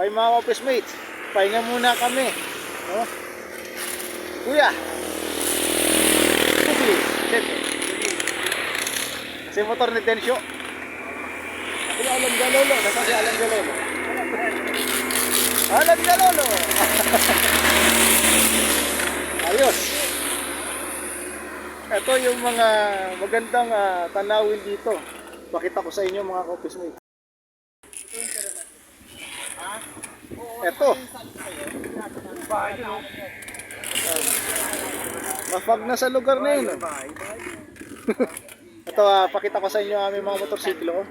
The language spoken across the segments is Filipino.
Okay mga office mates, pahinga muna kami. No? Kuya! Si motor ni Tensyo. Kuya Alan Galolo, nasa si Alan Galolo. Alan Galolo! Ayos! Ito yung mga magandang tanawin dito. Pakita ko sa inyo mga office mates. Ito. Mapag na sa lugar na yun. Ito, pakita ko sa inyo aming mga motorsiklo.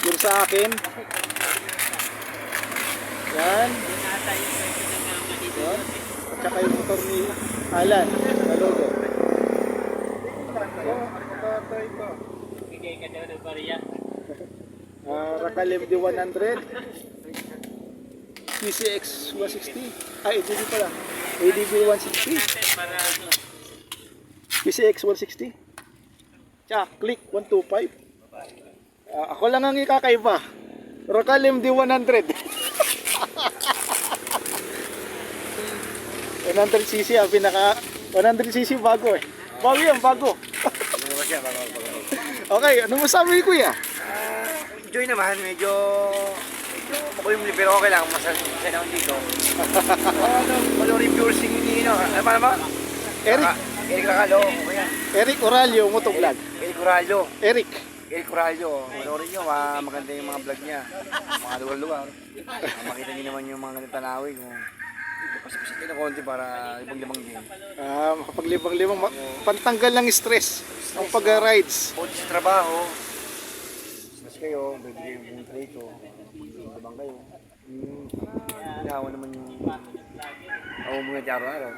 Yung sa akin. Yan. Yan. At saka yung motor ni Alan. Nalogo. Bigay ka daw ng bariya. Rakalim D100. PCX 160. ADB pala. ADB 160. PCX 160. Tsaka Click 125. Ako lang ang ikakaiba. Rakalim D100. 100cc ang pinaka 100cc bago eh. Bago yan, bago. Okay, ano masabi kuya? Enjoy naman, medyo ako yung pero okay lang, masaya naman dito. Ano reviewers hindi, no? Ano ba? Eric Racalo, yan. Eric Oralio, motovlog. Eric Racalo. Eric Racalo, panoorin nyo, maganda yung mga vlog niya. Mga lugar-lugar. Makita niyo naman yung mga tanawin. Kasi kayo ng konti para libang-libang din. Makapaglibang-libang, pantanggal ng stress ang pag-rides. Bukod sa trabaho, mas kayo, bibigay yung trade ko. Libang kayo. Hinahawa naman yung ako muna di araw-araw.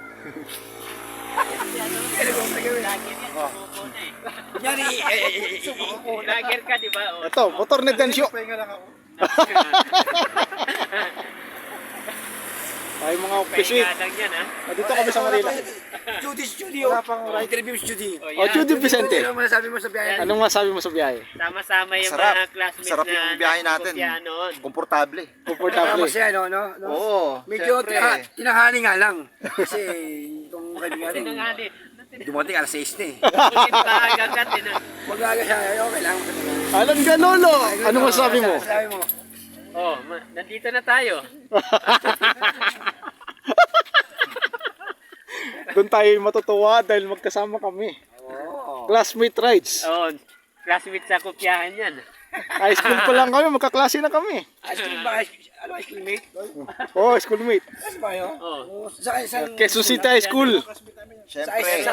Lager ka, di ba? Ito, motor ni Tensyo. Ay mga office Pahinga lang yan, ha? dito kami sa Manila. Judy Studio. Interview Judy. Judy Vicente. Ano masasabi mo sa biyahe? Anong masabi mo sa biyahe? Sama-sama yung Masarap. mga classmates Masarap na yung biyahe natin. kopya noon. Komportable. Komportable. Masaya, no? Oo. Medyo Siyempre. tinahali nga lang. Kasi itong kaibigan rin, Sinangali. dumating alas 6 na eh. Ulit pa agad din, ha? Mag-aga siya, okay lang. Alan Galolo, ano masabi mo? Sabi mo? Oh, nandito na tayo. Doon tayo matutuwa dahil magkasama kami. Classmate rides. Oh, classmates sa kopyahan yan. High school pa lang kami, magkaklase na kami. Ice cream ba? Ano ice cream mate? Oh, schoolmate. Ano ba yun? Oh. Sa isang... Quezon City High School. Siyempre.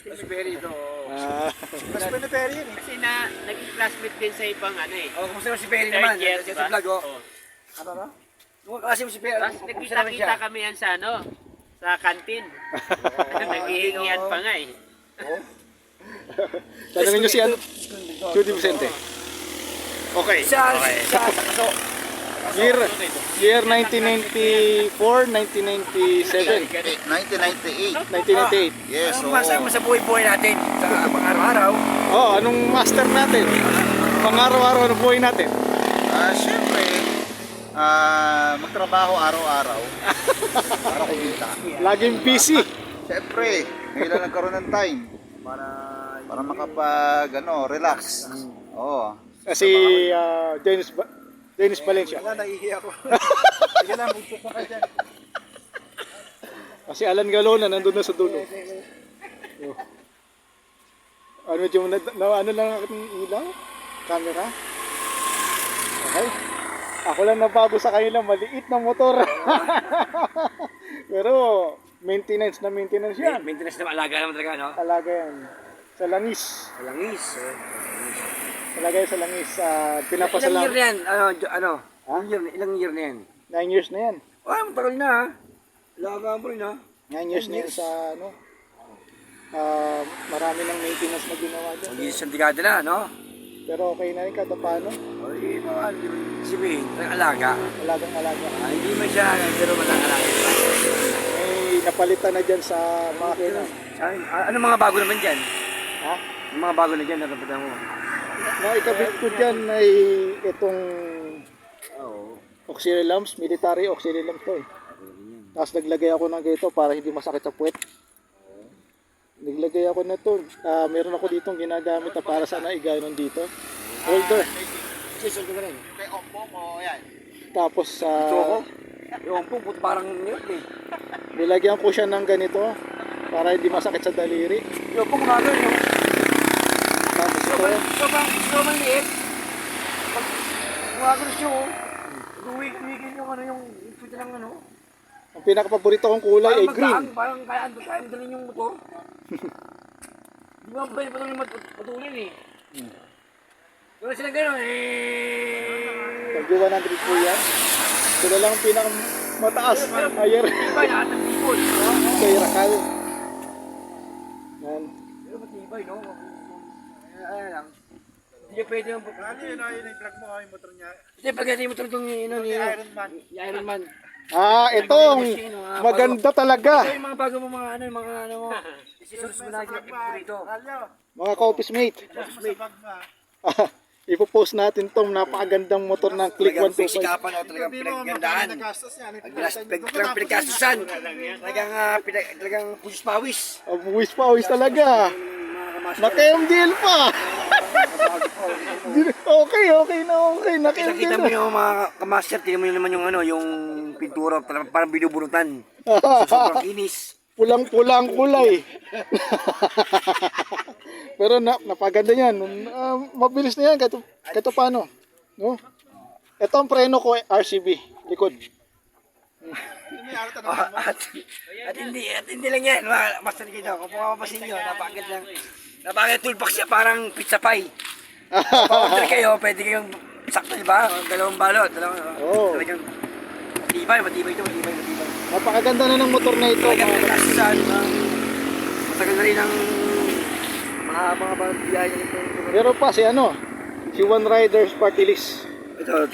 Raspberry ito. Kasi naging classmate din sa ibang ano eh. Oh, kumusta naman si Perry naman? Third year, Sa diba? vlog, oh. Oh. Ano ba? Nung klase mo si Perry, Tapos nagkita-kita kami yan sa ano, sa kantin. Naghihingihan pa nga eh. Tanungin nyo si ano? Judy Vicente. Okay. Sa kaso. Year 1994, 1997, 1998. 1998. Yes, Ano oo. masasabi mo sa buhay-buhay natin sa pang-araw-araw? Oh, anong master natin? Pang-araw-araw ng buhay natin. Siyempre, magtrabaho araw-araw para kumita. Laging busy. Siyempre, ngayon lang nagkaroon ng time para makapag relax. Oo. Si Dennis Valencia. Naiihi ako. Sige lang, bugtok na kayo dyan. Kasi Alan Galona nandun na sa dulo. Oh. Ano medyo ano lang ang aking ilaw? Camera? Okay. Ako lang nabago sa kanila, maliit na motor. Pero maintenance yan. Maintenance na alaga naman talaga, no? Talaga yan. Sa langis. Langis. Talaga yan sa langis. Ilang Pinapasalam. year na yan? Ano? Ha? Ilang year na yan? 9 years na yan. Ay, matagal na ha. Alaga mo rin ha. 9 years na yan sa ano. Marami ng maintenance na ginawa dyan. Mag-iisang dekada na, no? Pero okay na rin kada paano. Ay, mga sabihin, alaga. Alagang-alaga. Hindi man siya, pero walang alaga. May napalitan na dyan sa makina. Ano mga bago naman dyan? Ha? Yung mga bago na dyan, natapatan mo. Naikabit ko dyan ay itong Oo. Auxiliary lamps, military auxiliary lamps to eh. Tapos naglagay ako ng ganito para hindi masakit sa puwet. Naglagay ako na to. Meron ako ditong ginagamit na para sana iganon dito. Holder. Sisol ko na rin. Tapos Ito ako. Yung po, parang nilip eh. nilagyan ko siya ng ganito para hindi masakit sa daliri. Yung po, gumagano yun. Tapos ito, Sobrang liit. Pag gumagano siya oh. Uwi-uwi yung ano yung pwede lang ano. ang pinakapaborito kong kulay ay green. Parang kaya dalhin yung motor. Di ba pwede pa rin matulin eh. Pero sila gano'n eh. Tag 100 po yan. Sila lang ang pinakamataas. Higher. Matibay lahat ng people. Kay Rakal. Yan. Pero matibay no? Ayan lang. Hindi pwede yung... Ano yun, i-vlog mo yung motor niya. Hindi pag yung motor itong Iron Man. Itong maganda talaga. Ito yung mga bago mo mga ano mo. Isusurs mo lagi dito. Mga ka-office mate. Ipopost natin tong napakagandang motor ng Click Talagang 125. sikapan o talagang pinaggandaan. Talagang pinagkastusan. Talagang pusis pawis. Buwis pa, buwis talaga. Naka-MDL pa. Okay na okay. Nakita mo Naka-MDL. yung mga kamaster, tingnan mo yun naman yung ano, yung pintura, parang binubunutan. Sobrang kinis. Pulang-pulang kulay. Pero napaganda yan. Mabilis na yan. Kahit paano. No? Ito ang preno ko, RCB. Likod. At hindi lang yan, master dito. Kung mapapasin nyo, napakagad lang. Napakagad toolbox siya, parang pizza pie. Order kayo, pwede kayong sakto, di ba? Dalawang balot. Oo. Talagang matibay ito. Napakaganda na ng motor na ito. Talagang pinagkastusan. Matagal na rin ang mga biyahe nito. Pero pa si si One Riders Party List. Ito.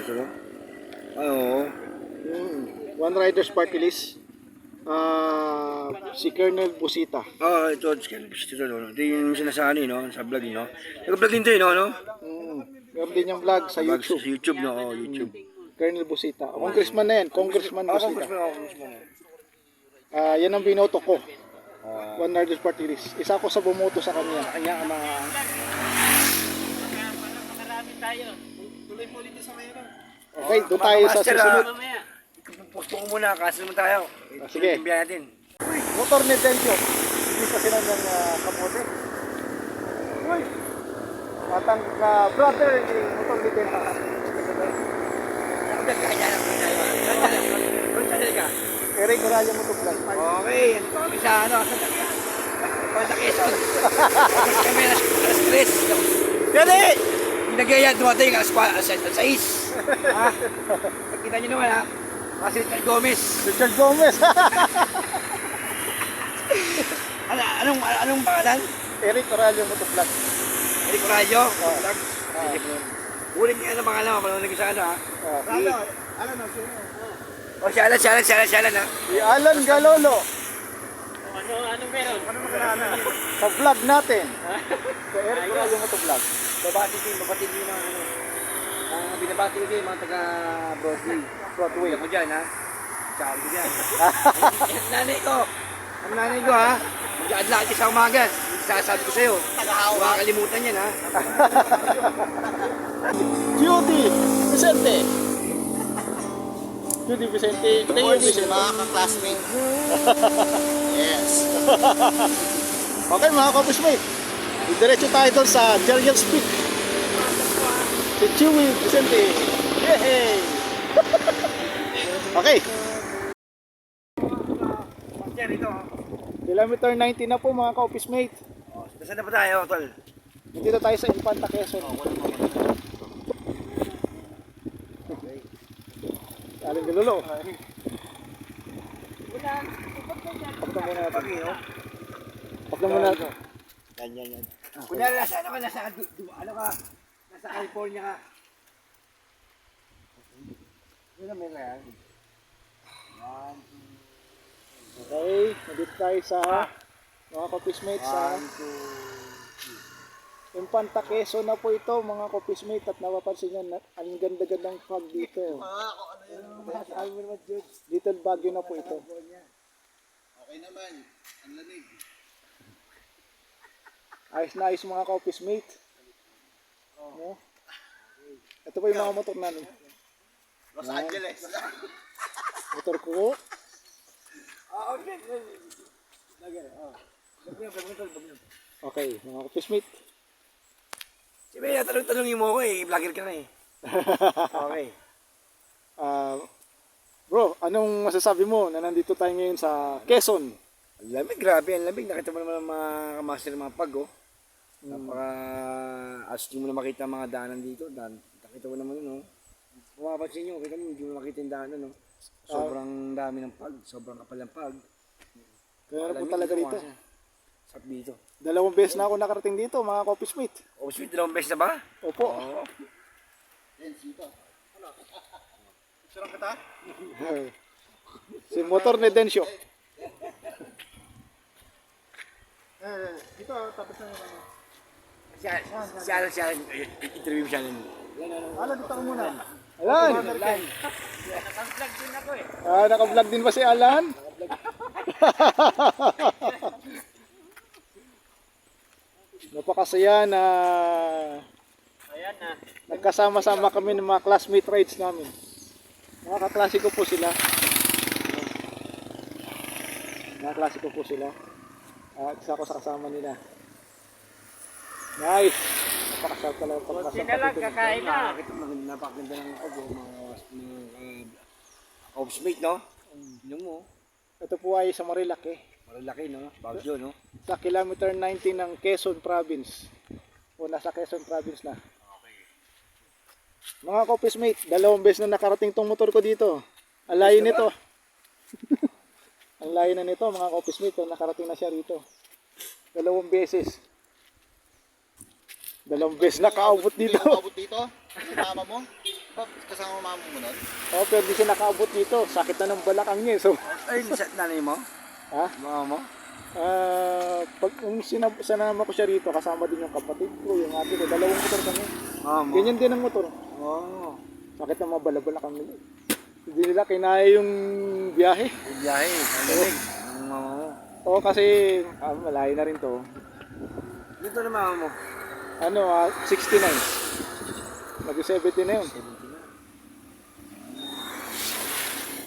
Oo. One Riders Party List. Si Colonel Busita. Ito. Ito yung sinasabi, no? Sa vlog, no? Nag-vlog din ito, no? Meron din yung vlog sa YouTube. Sa YouTube, no? YouTube. Colonel Busita. Congressman na yan. Congressman Busita. Congressman. Yan ang binoto ko. One Riders Party List. Isa ko sa bumoto sa kanya. Kanya ang mga... Marami tayo. Okay, doon tayo sa Master, susunod. Mamaya. Pusto ko muna, kasi naman tayo. Sige. Imbiyan natin. Motor ni Delio. Hindi pa sila ng kamote. Uy! Matang brother ni motor ni Delio. Eric Morales Motoclub. Okay, ito kami sa ano, sa Quezon. Kami alas 3. Dali! Pinagaya, dumating alas 6. Kita nyo naman ha, kasi Richard Gomez. Richard Gomez. Anong pangalan? Eric Morales Motoclub. Eric Rayo? Ulit niya ang pangalan mo, paano naging sa ano ha? O si Alan ha? Si Alan Galolo. Ano meron? Sa vlog natin. Sa Eric Morales Motoclub. Babati din ng ano. Binabati ko din mga taga Broadway. Ako dyan ha? Tsaka ko dyan. Nanay ko. Ang nanay ko ha? Mag-adlaki sa umaga. Sasabi ko sa'yo. Huwag kalimutan yan ha. Judy Vicente. Judy Vicente. Teo Vicente. Mga ka-classmate. Yes. Okay mga ka-office-mate. Diretso tayo doon sa Jeriel's Peak. Si Chewy Vicente. Yay! Okay. Master, ito ha. Kilometer 90 na po mga ka-office-mate. Saan na pa tayo, tol? Dito tayo sa Infanta Quezon. Aling Galolo. Pagka muna natin. Pagka muna natin. Yan. Kunyari, nasa ano ka, nasa California ka. Yun na meron yan. Okay, nandito tayo sa mga ka-office-mate sa Infanta Quezon na po ito mga kopismate at napapansin nyo na ang ganda-gandang fog dito. Little Baguio na po ito. Okay naman. Ang lamig. Ayos na ayos mga kopismate. No? Ito po yung mga motor namin. Los Angeles. Motor ko. Okay, mga kopismate. Siyempre, tanong-tanongin mo ako eh. Vlogger ka na eh. Okay. Bro, anong masasabi mo na nandito tayo ngayon sa Quezon? Ang lamig, grabe. Ang lamig. Nakita mo naman ang mga kamaster ng mga pag, oh. Napaka asking mo na makita ang mga daanan dito. Nakita mo naman yun, oh. Kung mapapansin nyo, kita mo, hindi mo makita yung daanan, oh. Sobrang dami ng pag. Sobrang kapal ng pag. Kaya na po talaga dito. Sarap dito. 2 beses na ako nakarating dito, mga kopismate. Oh, sweet. 2 beses na ba? Opo. Oo. Sarang kita? Si motor ni Densyo. Dito, tapos na naman. Si Alan. Interview mo si Alan. Alan, dito ka muna. Alan! Naka-vlog din ako eh. Naka-vlog din ba si Alan? Napakasaya na Ayan na. nagkasama-sama kami ng mga classmate rides namin. Mga kaklase ko po sila. Mga klase ko po sila. Isa ko sa kasama nila. Nice! Napakasarap talaga Kunti na lang, kakain na. Napakaganda ng pag, oh. Mga housemate, no? Yun mo. Ito po ay sa Marilaki. Malalaki, no? Baguio, no? Sa kilometer 19 ng Quezon Province. O nasa Quezon Province na. Mga kopismate, 2 beses na nakarating tong motor ko dito. Ang layo nito. Ang layo na nito mga kopismate, nakarating na siya rito. 2 beses. 2 beses nakaabot dito. Nakabot dito? Kasama mo? Kasama mama mo nun? Oh, pero di siya nakaabot dito. Sakit na ng balakang niya. So, Ay, nanay mo? ha? Mama mo? Pag sinama ko siya rito, kasama din yung kapatid ko, yung ate ko. 2 motor kami. Mama mo? Ganyan din ang motor. Oo. Sakit na mga balak-balakang nila. Hindi nila kinaya yung biyahe. Biyahe, ang lamig. Ang mama mo. Oo, kasi malayo na rin to. Dito na mama mo. 69. Nag-70 na yun.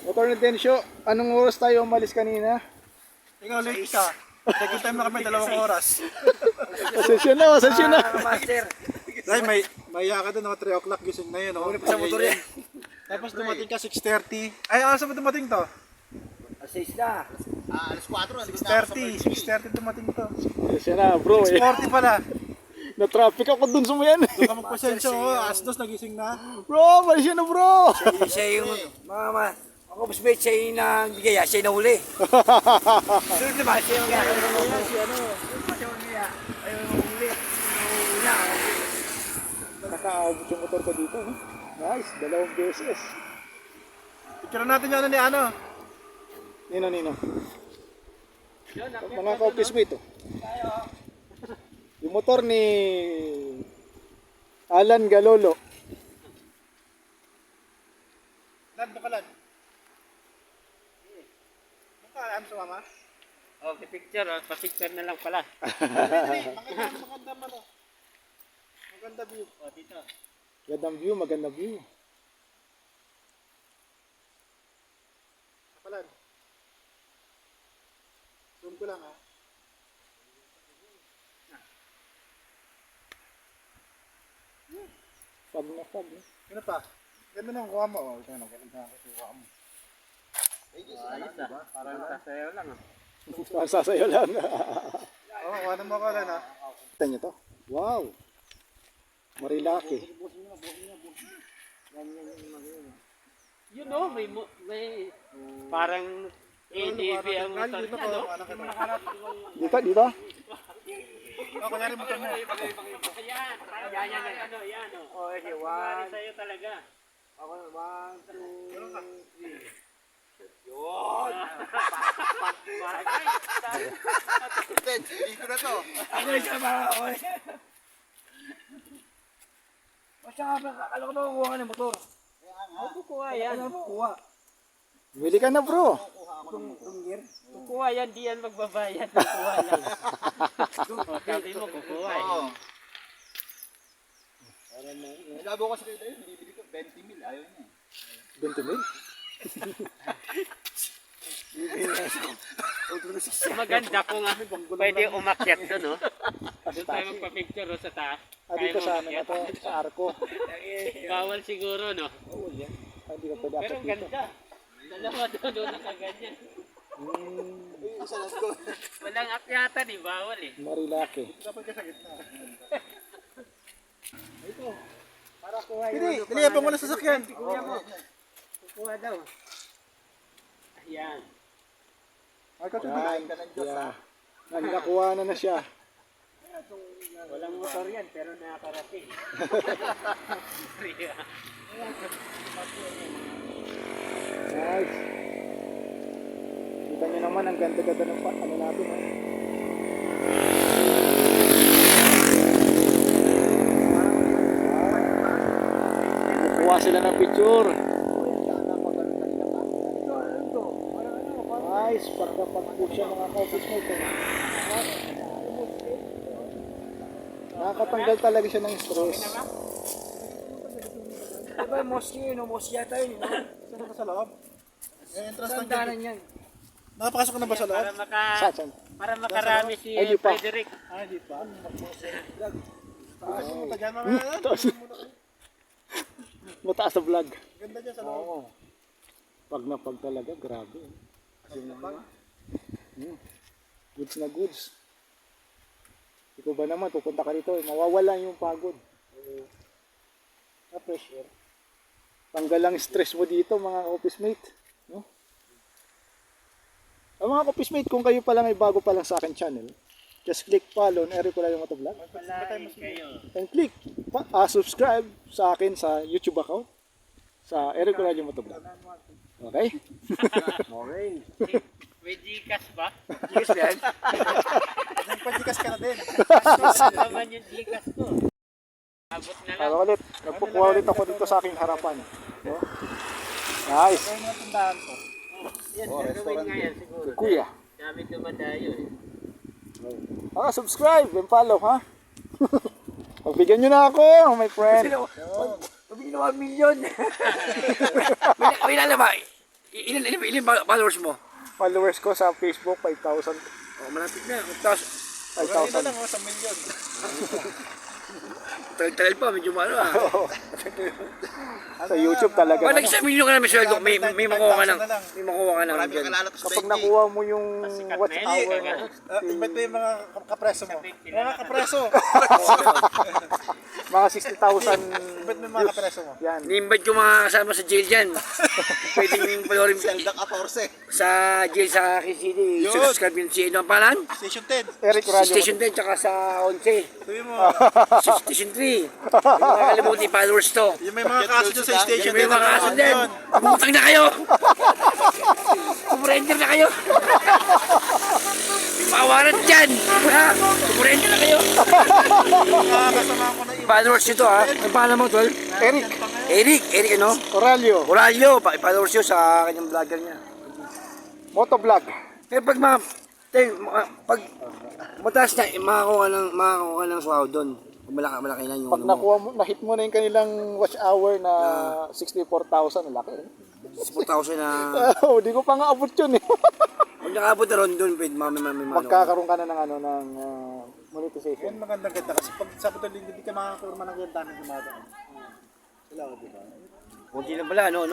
Motor ni Densyo, anong oras tayo umalis kanina? Ikaw, late ka. Second time na kami, 2 oras. Pasensya na, pasensya na. Master. Dahil may ka doon, 3 o'clock gising na yun. Una pa sa motor yan. Tapos dumating ka 6:30. Ay, saan ba dumating to? Alis na. Alas 4. 6:30 dumating to. Pasensya na, bro. 40 pala. Na-traffic ako dun sa mayan. Doon ka magpasensya ko, alas 2 nagising na. Bro, pasensya na, bro. Siya yung, mama, ako housemate, siya yung nagbigay, siya yung nahuli. Sunod naman, siya yung nahuli. Siya yung nahuli. Ayaw yung nahuli. Una. Nakaabot yung motor ko dito. No? Nice, 2 beses. Picture natin yung ni ano. Nino. Mga ka-office mate to. Yung motor ni Alan Galolo. Lando ka lang. Ano sa mama? Oh, picture, pa-picture na lang pala. Maganda man o. Maganda view. Oh, dito. Magandang view. Kapalan. Zoom ko lang ha. Fog na fog. Ano pa? Ganda na ang kuha mo. Oh, ganda na ang kuha mo. Ayos ah. Parang sasayaw lang ah. Sasayo lang. Oo, kuha na mo ka lang ha. Kita niyo to? Wow. Marilaki. Yun oh, may parang ADV ang motor niya, no? Dito. Oh, kunyari mo ka mo. Ayan, yan oh. Oh, okay, Pari sa'yo talaga. Ako, 1, 2, 3. Yun! Barangay! Dito na to. Ako isa ba? Basta akala ko ba kukuha ka ng motor? Kukuha yan. Ano mo kukuha? Bili ka na bro. Itong gear? Kukuha yan, di yan magbabayad. Kukuha lang. Sabi mo, kukuha eh. Oo. Labo kasi kayo tayo, bibili ko 20 mil, ayaw niya. 20 mil? Maganda kung pwede umakyat doon, no? Doon tayo magpa-picture sa taas. Dito Kaya sa mo ano na umakyat. to, sa arko. Bawal siguro, no? Oo yan. Hindi ka pwede Pero akit ang dito. ganda. Dalawa doon nakaganyan. Walang akyatan eh, bawal eh. Marilaki. Para kuha Hindi, niliyabang mo na sasakyan. Kuya mo. Kukuha daw. Ayan. Yan. Yeah. Nakuha na siya. Walang motor yan, pero nakakarating. Nice. Kita nyo naman ang ganda-ganda ng ano natin. Ha? Kukuha sila ng picture. Nice. Pagka-pag-push siya mga office mate. Nakakatanggal talaga siya ng stress. Diba mosque yun, mosque yata yun. Saan ka sa loob? Saan daanan yan? Nakapasok ka na ba sa loob? Saan? Para makarami si Ay, di pa. Frederick. Di pa. Mataas sa vlog. Ganda dyan sa loob. Oo. Pag na pag talaga, grabe. Kasi naman. Goods na goods. Ikaw ba naman, pupunta ka rito, mawawala yung pagod. Na pressure. Tanggal lang stress mo dito mga office mate. No? Ang mga office mate, kung kayo pa lang ay bago pa lang sa akin channel, just click follow na Eric Colayo Motovlog. And click subscribe sa akin sa YouTube account sa Eric Colayo Motovlog. Okay? Okay. May Gcash ba? Yes, yan. Nagpa-Gcash ka na din. Naman yung Gcash ko. Abot na lang. Ano ulit? Nagpukuha ulit ako dito sa aking harapan. No? Nice. Yan, gagawin nga yan siguro. Kuya. Dami dumadayo eh. Subscribe and follow, ha? Pagbigyan nyo na ako, my friend. Pabigyan na 1 million. May alam ba? Ilan followers mo? Followers ko sa Facebook, 5,000. Oh, malapit na. Tapos, 5,000. sa milyon. tagal pa, medyo malo ah. Sa YouTube talaga. Pag Ano? nag-1 million ka na may sweldo, may makuha ka ng, may makuha ka ng Marami dyan. kalala ko sa Kapag 20. nakuha mo yung Sikat watch na yun, hour, ganun. Iba't ba yung mga kapreso mo? Mga kapreso! mga 60,000 Iba't may mga kapreso mo? yan. Ni-invite ko mga kasama sa jail dyan. Pwedeng yung panorin Zelda 14. sa jail sa Quezon City. Subscribe yun si ano ang pangalan? Station 10. Eric Sa Radio. Station 10 tsaka sa 11. Sabi mo, Sa Station 3. Hindi makakalimutan yung followers to. yung may mga kaso dyan sa station May 10. mga kaso din. Umutang na kayo. Kumurender na kayo. May pawaran dyan. Ha? Kumurender na kayo. Nakakasama ko na yung Followers nyo to ha. Ang pangalan mo tol? Eric Eric ano? Oralio, Oralio. Followers nyo sa kanyang vlogger niya. Motovlog. Eh pag pag mataas na, makakuha ng swahod doon. Malaki na yung Pag nakuha mo, na-hit mo na yung kanilang watch hour na 64,000, laki. 4,000 na. Hindi ko pa nga abot yun eh. Pag nakabot na ron doon, pwede Magkakaroon ka na ng ano ng monetization. Yan magandang ganda kasi pag Sabado Linggo di ka makakakurma ng ganda ng gumada. Sila ko di ba? Kunti lang pala, no?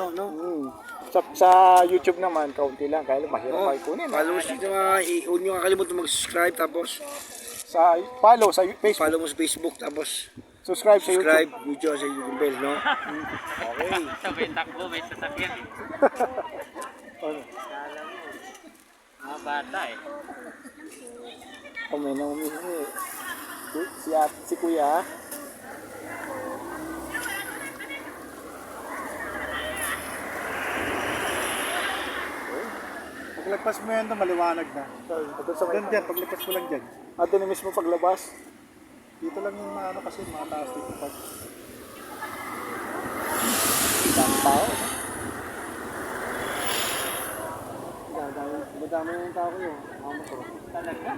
Sa YouTube naman, kaunti lang. Kaya mahirap pa ikunin. Followers nyo mga, huwag nyo kakalimutan mag-subscribe, tapos Sa follow sa Facebook. follow mo sa Facebook, tapos Subscribe sa YouTube. subscribe, YouTube sa YouTube bell, no? Okay. Sabay takbo, may sasakyan eh. Ano? Kala mo. Mga bata eh. Oh, may nang umihingi. Si Kuya. Paglagpas mo yan, maliwanag na. Ito sa may. Doon dyan, paglagpas mo lang dyan. At doon mismo paglabas. Dito lang yung mga ano kasi mga taas dito pag Ang tao. Madami yung tao yun. Talaga?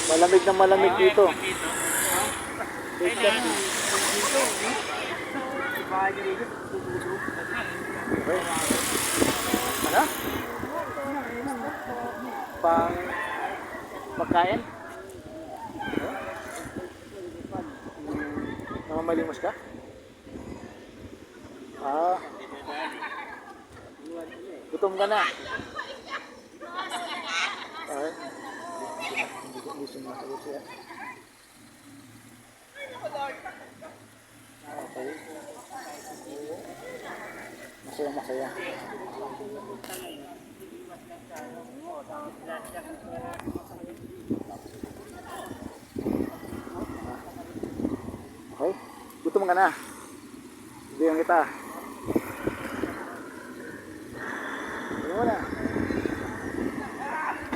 Malamig na malamig dito. Dito. Kailan? Ano? Pang pagkain? Namamalimos ka? Ah. Gutom ka na. Ay. Hindi sumasagot siya. Okay. Masaya, masaya. Okay. Gutom ka na. Bigyan kita. Ano na?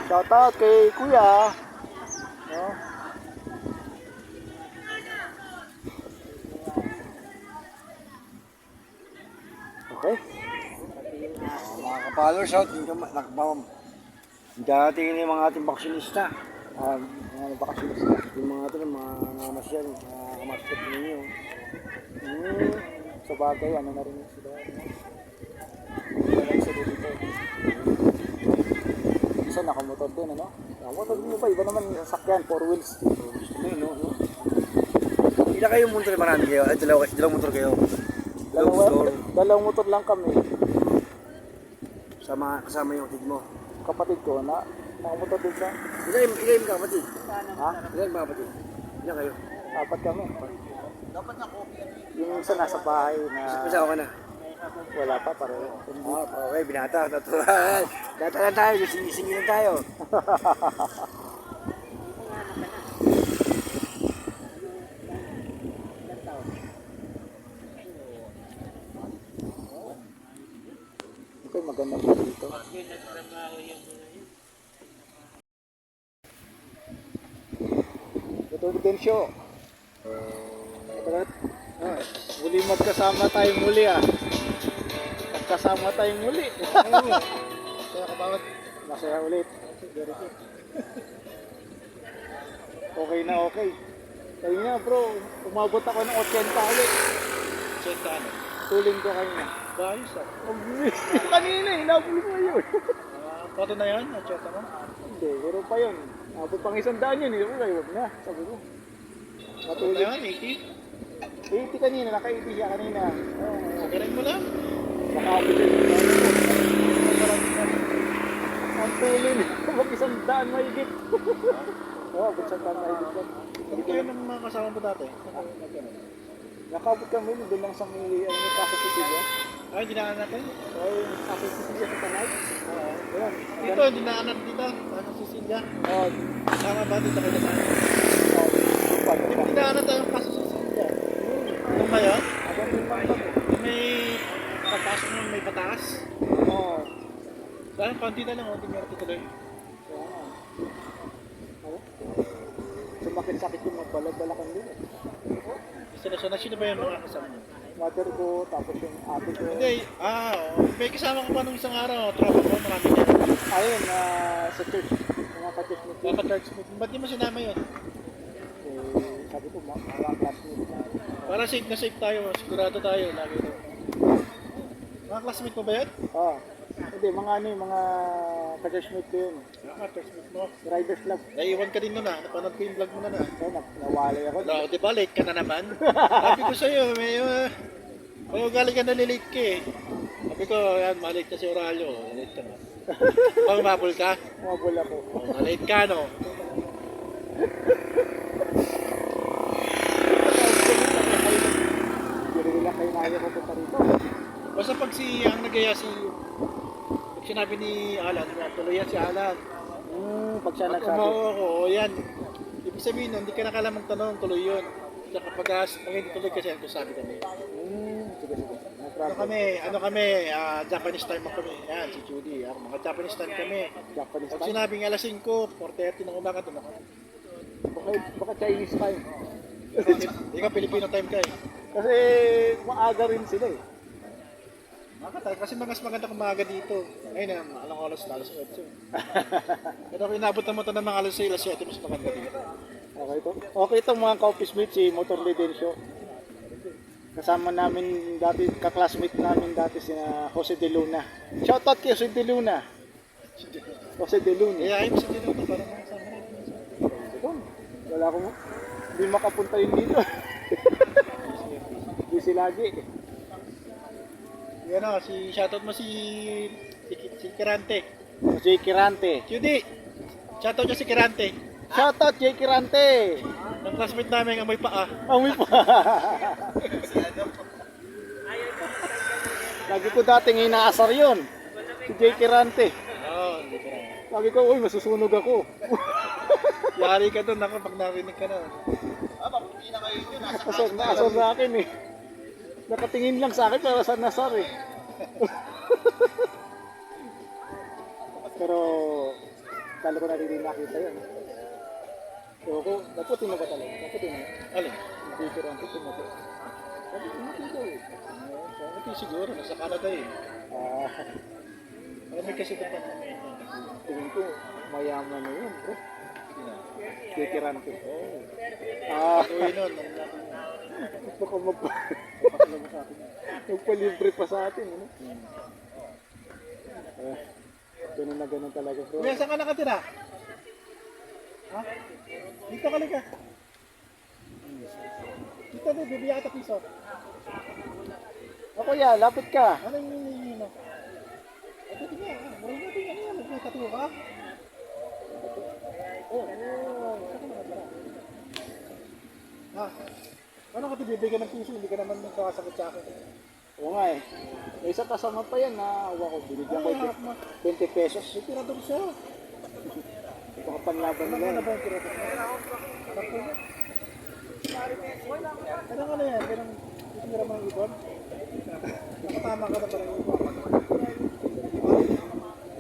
Shout out kay Kuya. No? Okay. Mga ka-followers out, darating na yung mga ating baksinista. Mga bakasyonis. Yung mga ito, mga namasyal, mga kamaskot ninyo. Sa bagay, ano na rin sila. Wala lang sila dito. Isa nakamotor din, ano? Nakamotor din ba? Iba naman yung sasakyan, 4 wheels. No. Ilan kayo motor? Marami kayo? Ay, dalawang motor kayo. Dalawang motor lang kami. Kasama yung kapatid mo. Kapatid ko na nakamotor din siya. Ilan ka kapatid? Ha? Ilan ba kapatid? Ilan kayo? 4 kami. Yung isa nasa bahay na Masawa ka na? wala pa pareho. Okay, binata. Natural. Data lang tayo, singin lang tayo. Okay, maganda po dito. Ito din show. Muli magkasama tayong muli ah. Magkasama tayong muli. Kaya kabawat. Masaya ulit. Very good. Okay na okay. Kaya nga bro, umabot ako ng 80 ulit. 80 ano? Tuling ko kanina. Bayos ah. Kanina eh, nabuli mo yun. Photo na yan? At mo? Hindi, pero pa yun. Abot pang 100 yun eh. Okay, wag na. Sabi ko. Photo na Matulog. yan? 80? 80 kanina, naka-80 siya kanina. Sagarin mo lang. Naka-abot yun. Ang tuloy na. Mag 100 mahigit. Oo, abot 100 mahigit lang. Ano kayo ng mga kasama mo dati? Nakabot kami, doon lang sa may Casa Cecilia. Ay, dinaan natin? Oo, yung Casa Cecilia sa Tanay. Oo, yun. Dito, dinaan natin dito. Ano si Silvia? Oo, Sama ba dito kayo sa akin? Dinaanan tayo yung kaso si Silvia. Ano ba yun? Yung may pataas mo, may pataas. Oo. Dahil konti na lang, hindi meron tutuloy. Sumakit-sakit yung mga balad-balakan din. Sino ba yung mga kasama mo? Mother ko, tapos yung ate ko. Hindi, may kasama ko pa nung isang araw. Tropa ko, marami niya. Ayun, sa church. Mga ka-church meet. Mga church meet. Ba't di mo sinama yun? Sabi ko, mga classmate na. Para safe na safe tayo, sigurado tayo. Lagi ito. Mga classmate mo ba yun? Oo. Hindi, mga ano yung mga ka-church meet ko yun. Mga church meet mo. Riders Club. Naiiwan ka din nun napanood ko yung vlog mo na Ayun, nawalay ako. No, di ba late ka na naman? Sabi ko sa'yo, may ugali ka nalilate ka eh. Sabi ko, yan, malate ka si Oralio. Late ka na. Pag mabul ka? Mabul ako. Malate ka, no? Hindi nila kayo na ayaw ko punta rito. Basta pag ang nagaya pag sinabi ni Alan, tuloy yan si Alan. Pag siya Pag nagsabi. oo, yan. Ibig sabihin, hindi ka nakalamang tanong, tuloy yun. Kaya kapag hindi tuloy kasi ang sabi kami. Sige, sige. No Ano problem. kami, Japanese time ako kami. Yan, si Judy. Mga Japanese time kami. Japanese Pag time. sinabing alas 5, 4:30 ng umaga, doon ako. Baka Chinese time. Hindi ka Filipino time ka eh. Kasi maaga rin sila eh. Makatay, kasi mas maganda kung maaga dito. Ngayon, alam ko alas 8. Pero kung inabot mo ito ng mga alas 6, alas 7, mas maganda dito. Okay to. Okay to mga ka-office mate, si Motor Lidencio. Kasama namin dati, ka-classmate namin dati si Jose De Luna. Shoutout kay Jose De Luna. Jose De Luna. Kaya ayun, sige dito, parang masama natin. Wala akong, hindi makapunta yun dito. Busy lagi. Yan o, shoutout mo si Kirante. Jay Kirante. QD, shoutout niya si Kirante. Shoutout Jay Kirante. Ang classmate namin amoy paa. Amoy pa. Lagi ko dating inaasar yun. Si Jay Kirante. Oo, hindi ko na. Sabi ko, uy, masusunog ako. Yari ka doon ako pag narinig ka na. Asar sa akin eh. Nakatingin lang sa akin pero saan nasar eh. Pero kala ko na rin nakita yun. So ako, naputi na ba talaga? Naputi na. Alin? Hindi ko rin puti na po. Sabi ko, naputi daw eh. Hindi siguro, nasa Canada eh. Malamig kasi ito pa. Tingin ko, mayaman na yun bro. Kikirante. Uy nun, Baka magpalibre pa sa atin. Ano? Ganun na ganun talaga bro. Kuya, saan ka nakatira? Ha? Dito ka liga. Dito, bibigyan kita piso. O kuya, lapit ka. Ano yung hinihingi mo? Ito nga, maraming natin ano yan, nagkakatuwa ka? Saan ka nakatira? Ha? Paano ka bibigyan ng piso? Hindi ka naman magkakasakit sa akin. Oo nga eh. May isa kasama pa yan na awa ko. Binigyan ko Ay, harap mo. 20 pesos. May tirador siya. Baka panlaban Ano nila. na ba yung tirador? Takpo mo. Ano ka na yan? Ganang itira mo ng ibon? Nakatama ka na ba ng ibon?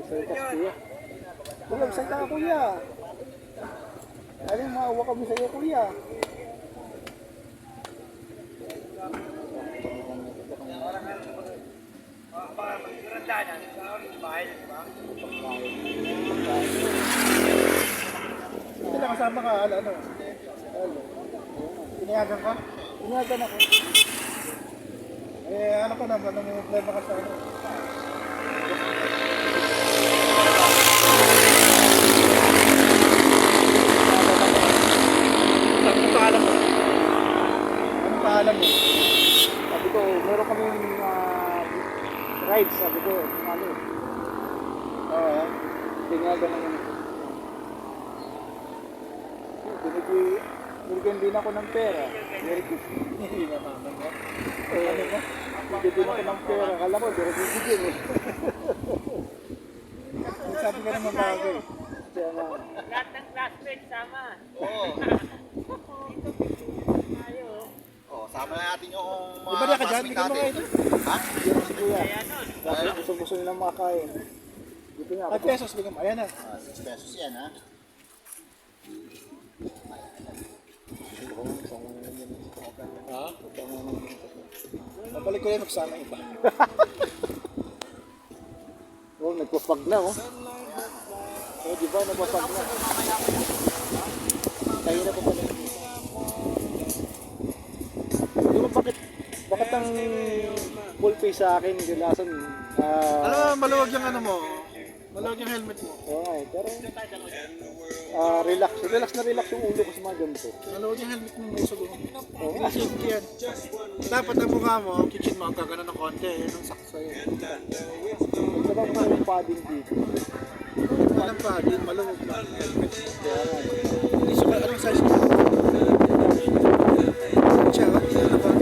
Isa kuya. Kuya, saan ka kuya? Aling maawa kami sa iyo kuya. Hindi na kasama ka, ano? Pinayagan ka? Inyagan ako. Eh, ano ka naman, nang problema ka sa ano? Anong paalam mo? Anong paalam mo? Sabi ko, meron kami rides. Sabi ko, ano eh. Oo. Tinyagan naman ako. Binigyan din ako ng pera. Very good. Hindi na naman mo. Ano ba? Binigyan din ako ng pera. Kala ko, pero bibigyan eh. Sabi ka naman bago eh. Kaya nga. Lahat ng classmates sama. Oh, sama na natin yung Di ba na ka dyan? Hindi ka makain. Ha? Yan si kuya. Kasi gusto nila makakain. Dito nga. 5 pesos, bigyan mo. Ayan na. 6 pesos yan, ha? Ha? Babalik ko yan magsama iba. Oh, nagpapag na oh. Oh, di ba nagpapag na? Tayo na pa pala. Di ba bakit ang full face sa akin gilasan? Alam mo, maluwag yung ano mo. Maluwag yung helmet mo. Oo, pero relax yung ulo ko sa mga ganito. Maluwag yung helmet mo may sugo. Oo. Hindi safety yan. Dapat ang mukha mo, kitchen mo, ang gagana ng konti. Yan ang saksa yun. Saka ko yung padding dito. Walang pa, di maluwag lang. Kaya nga. Hindi siya, anong size mo? Siya, ano ba?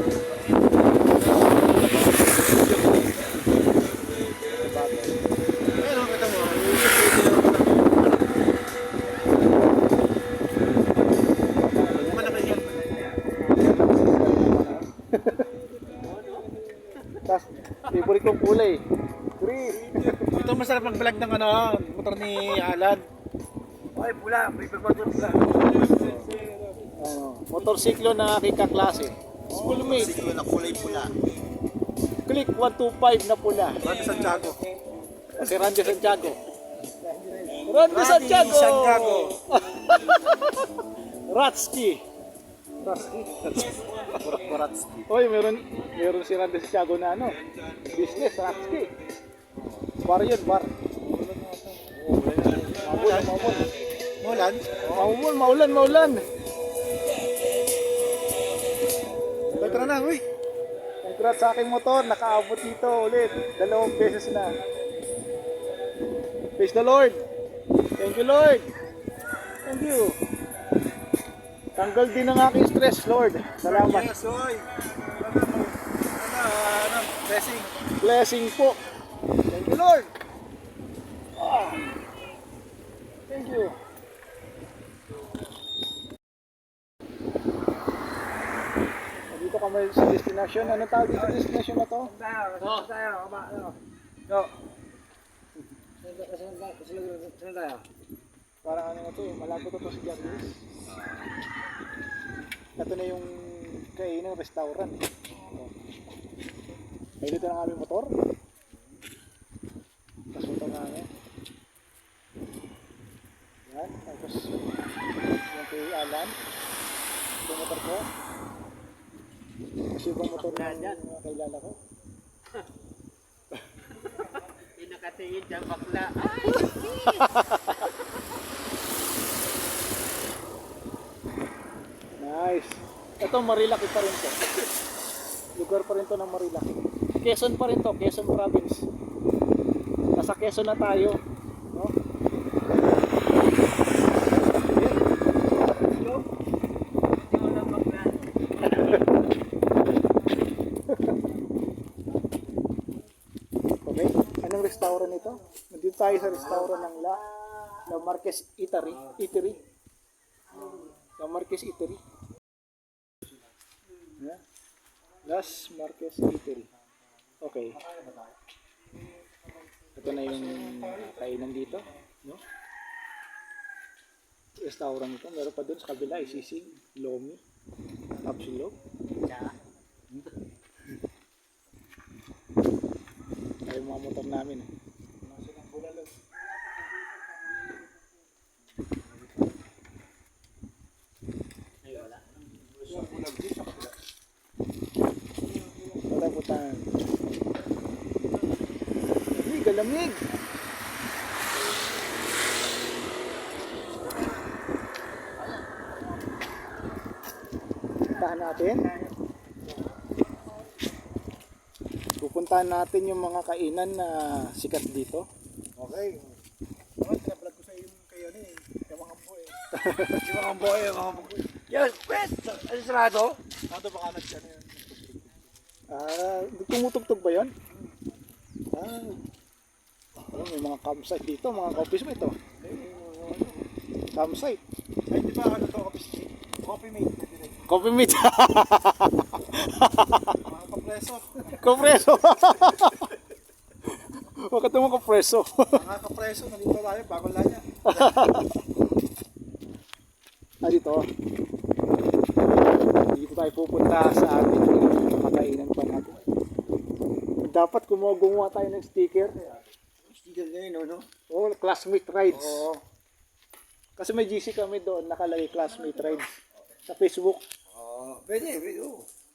Ayun, kita mo. Yung security lang ako lang. Malaki yan. Tapos, favorite kong kulay. Green. Ito masarap mag-vlog ng ano, motor ni Alan. Ay, pula. Prefer motor pula. Motorsiklo na aking kaklase. Schoolmate. Singko na kulay pula. Click 125 na pula. Randy Santiago. Si Randy Santiago. Randy Santiago! Santiago. Ratsky. Baratski. Oy, meron si Randy Santiago na ano. Business, Ratsky. Bar yun, bar. Mamul. Mulan. Maulan. Tara na, uy. Congrats sa aking motor, nakaabot dito ulit. 2 beses na. Praise the Lord. Thank you, Lord. Thank you. Tanggal din ang aking stress, Lord. Salamat. Yes, oy. Blessing. Blessing po. Thank you, Lord. Ah. Thank you. Dito kami sa destination. Ano tawag dito sa destination na to? No. Parang ano na to, malabo to si Jarvis. Ito na yung kainan, restaurant. May dito na aming motor. Tapos motor namin. Yan, tapos yung kay Alan. Yung motor ko. Kasi ibang motor na kailala ko. Yung nakatingin dyan bakla. Ay! Nice. Ito Marilaki pa rin to. Lugar pa rin to ng Marilaki. Quezon pa rin to, Quezon Province. Nasa Quezon na tayo. No? Okay, anong restaurant ito? Nandito tayo sa restaurant ng La Marquez Eatery. La Marquez Eatery. Yeah. Las Marquez Eatery. Okay. Ito na yung kainan dito, no? Restaurant ito. Meron pa doon sa kabila, Sisig, Lomi, Tapsilog. Ay, mga motor namin. Wala po tayo. Lamig. Puntahan natin. Pupuntahan natin yung mga kainan na sikat dito. Okay. Tinablog ko sa iyo kayo ni. Yung mga boy. Yung mga boy. Yes, wait! Ano sarado? Ano baka nagsiya na yun? Tumutugtog ba yun? May mga campsite dito, mga coffee mate ito. Campsite. Ay, di ba ano to? Coffee mate. Coffee mate. Mga kapreso. Kompreso. Bakit mo kompreso? Mga kapreso. Nandito tayo. Bagong lanya. Dito. Dito tayo pupunta sa ating makainan pa natin. Dapat gumawa tayo ng sticker. Sticker na yun, no? Oh, classmate rides. Oo. Kasi may GC kami doon, nakalagay classmate rides. Sa Facebook. Pwede.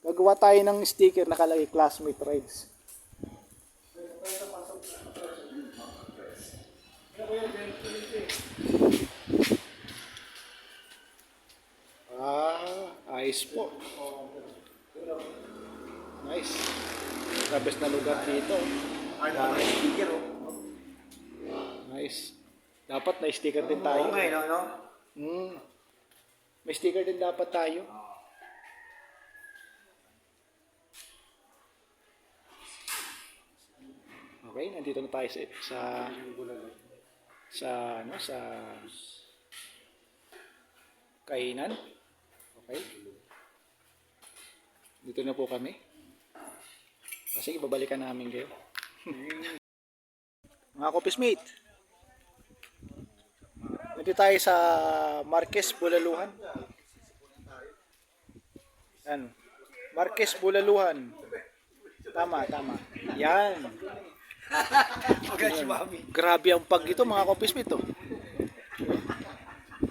Gagawa tayo ng sticker, nakalagay classmate rides. Ayos po. Nice. The best na lugar dito. Sticker, oh. Nice. Dapat na sticker din tayo. Oo nga, no? May sticker din dapat tayo. Okay, nandito na tayo sa kainan. Okay. Dito na po kami. Kasi ibabalikan namin kayo. Mga Coffeesmate. Nandito tayo sa Marquez, Bulaluhan. Yan. Marquez Bulaluhan. Tama, tama. Yan. Magaling si Mami. Grabe ang pag ito mga kopismate to.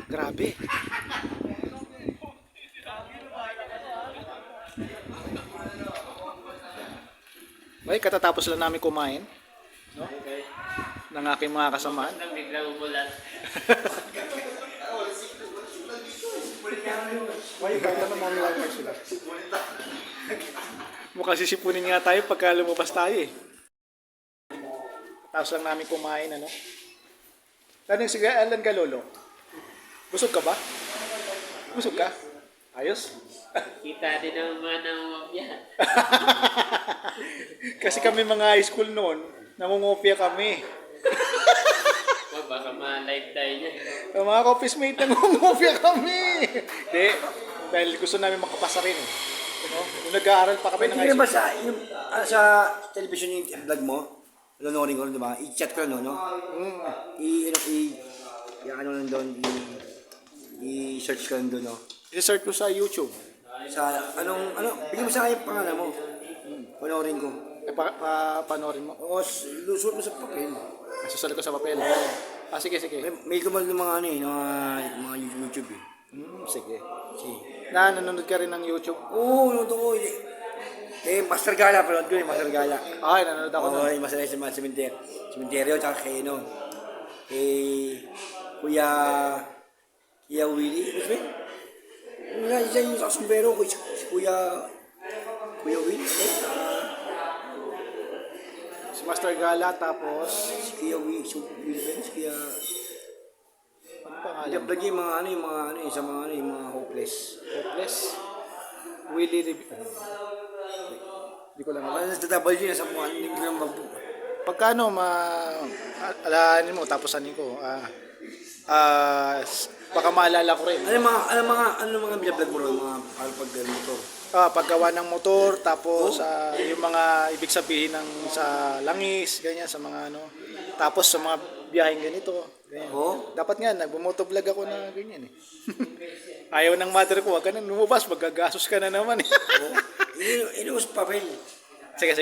Grabe. Ay, katatapos lang namin kumain, no? Ng aking mga kasamaan. Nang biglang umulan. Ay, kaya naman mga sila. Mukhang sisipunin nga tayo pagka lumabas tayo eh. Tapos lang namin kumain, ano? Tanong sige, Alan ka, Lolo? Busog ka ba? Busog ka? Ayos? Kita din ang mga namamya. Kasi kami mga high school noon, nangungopia kami. Baka ma-live tayo niyan. Ang mga office mate, nangungopia kami. Hindi, dahil gusto namin makapasa rin eh. No? Nung nag-aaral pa kami ng high Hindi ba school. sa television yung vlog mo? Nanonorin ko, di ba? I-chat ko lang, no? Ano lang doon, i-search ko lang doon, no? I-search ko sa YouTube. Sa, bigyan mo sa akin yung pangalan mo. Panorin ko. Panoorin mo. O, lusot mo sa papel. Susulat ko sa papel. Sige, sige. May kumal ng mga mga YouTube eh. Sige. Sige. Nanonood ka rin ng YouTube? Oo, nanonood ko. Master Gala, panood ko Master Gala. Ay, nanonood ako Oo, nun. yung Master sa mga sementeryo, tsaka kay Kuya Willie. Ano ba? Yung isa yung sa sombrero, si Kuya Willie. Si Master Gala, tapos... Si Kuya Willie, si Kuya... Ano pangalan? Vlog yung mga hopeless. Hopeless. Willie Review. Hindi ko lang alam. Tatabal yun sa mga hindi ko lang Pagkano alahanin mo, tapos anin ko. Baka maalala ko rin. Ano mga vlog mo ron, mga pag-motor? Paggawa ng motor, tapos yung mga ibig sabihin ng sa langis, ganyan, sa mga ano. Tapos sa mga biyaheng ganito. Ganyan. Dapat nga, nagbumotovlog ako na ganyan eh. Ayaw ng mother ko, wag ka na lumabas, magagastos ka na naman eh. Inuus papel. Sige.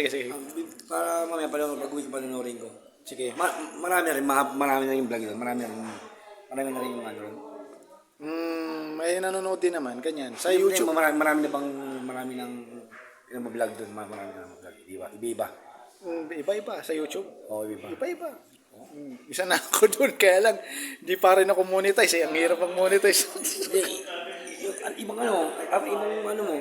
Para mamaya pag-uwi ko panonorin ko. Sige. Marami na yung vlog doon. Marami na rin yung ano ron. May nanonood din naman, ganyan. Sa YouTube. Marami nang vlog doon. Marami na vlog. Iba-iba. Iba-iba sa YouTube. Oo, iba. Iba-iba. Isa na ako doon, kaya lang, di pa rin ako monetize eh. Ang hirap ang monetize. Ibang mo,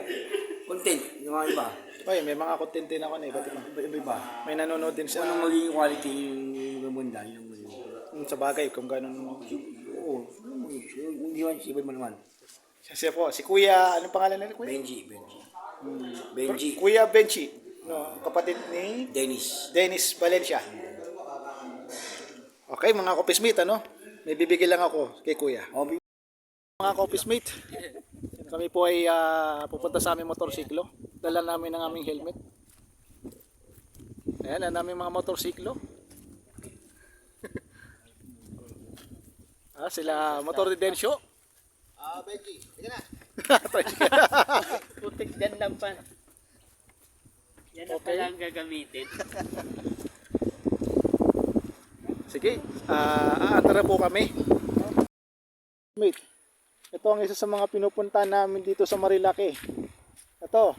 content, yung mga iba. Oy, may mga content din ako na iba't iba. Iba. May nanonood din siya. Anong magiging quality yung bunda, Sa bagay, kung gano'n. Oo, hindi man, iba mo naman. Siya po, si Kuya, anong pangalan nila, Kuya? Benji. Kuya Benchi. No, kapatid ni Dennis. Valencia. Okay, mga kopismate, ano? May bibigyan lang ako kay Kuya. Mga kopismate, kami po ay pupunta sa aming motorsiklo. Dala namin ang aming helmet. Ayan, ang aming mga motorsiklo. Sila Motor Redensyo. Benji, sige na. Putik dyan lang pa. Yan na pala ang gagamitin. Sige, aantara po kami. Mate, ito ang isa sa mga pinupunta namin dito sa Marilake. Ito.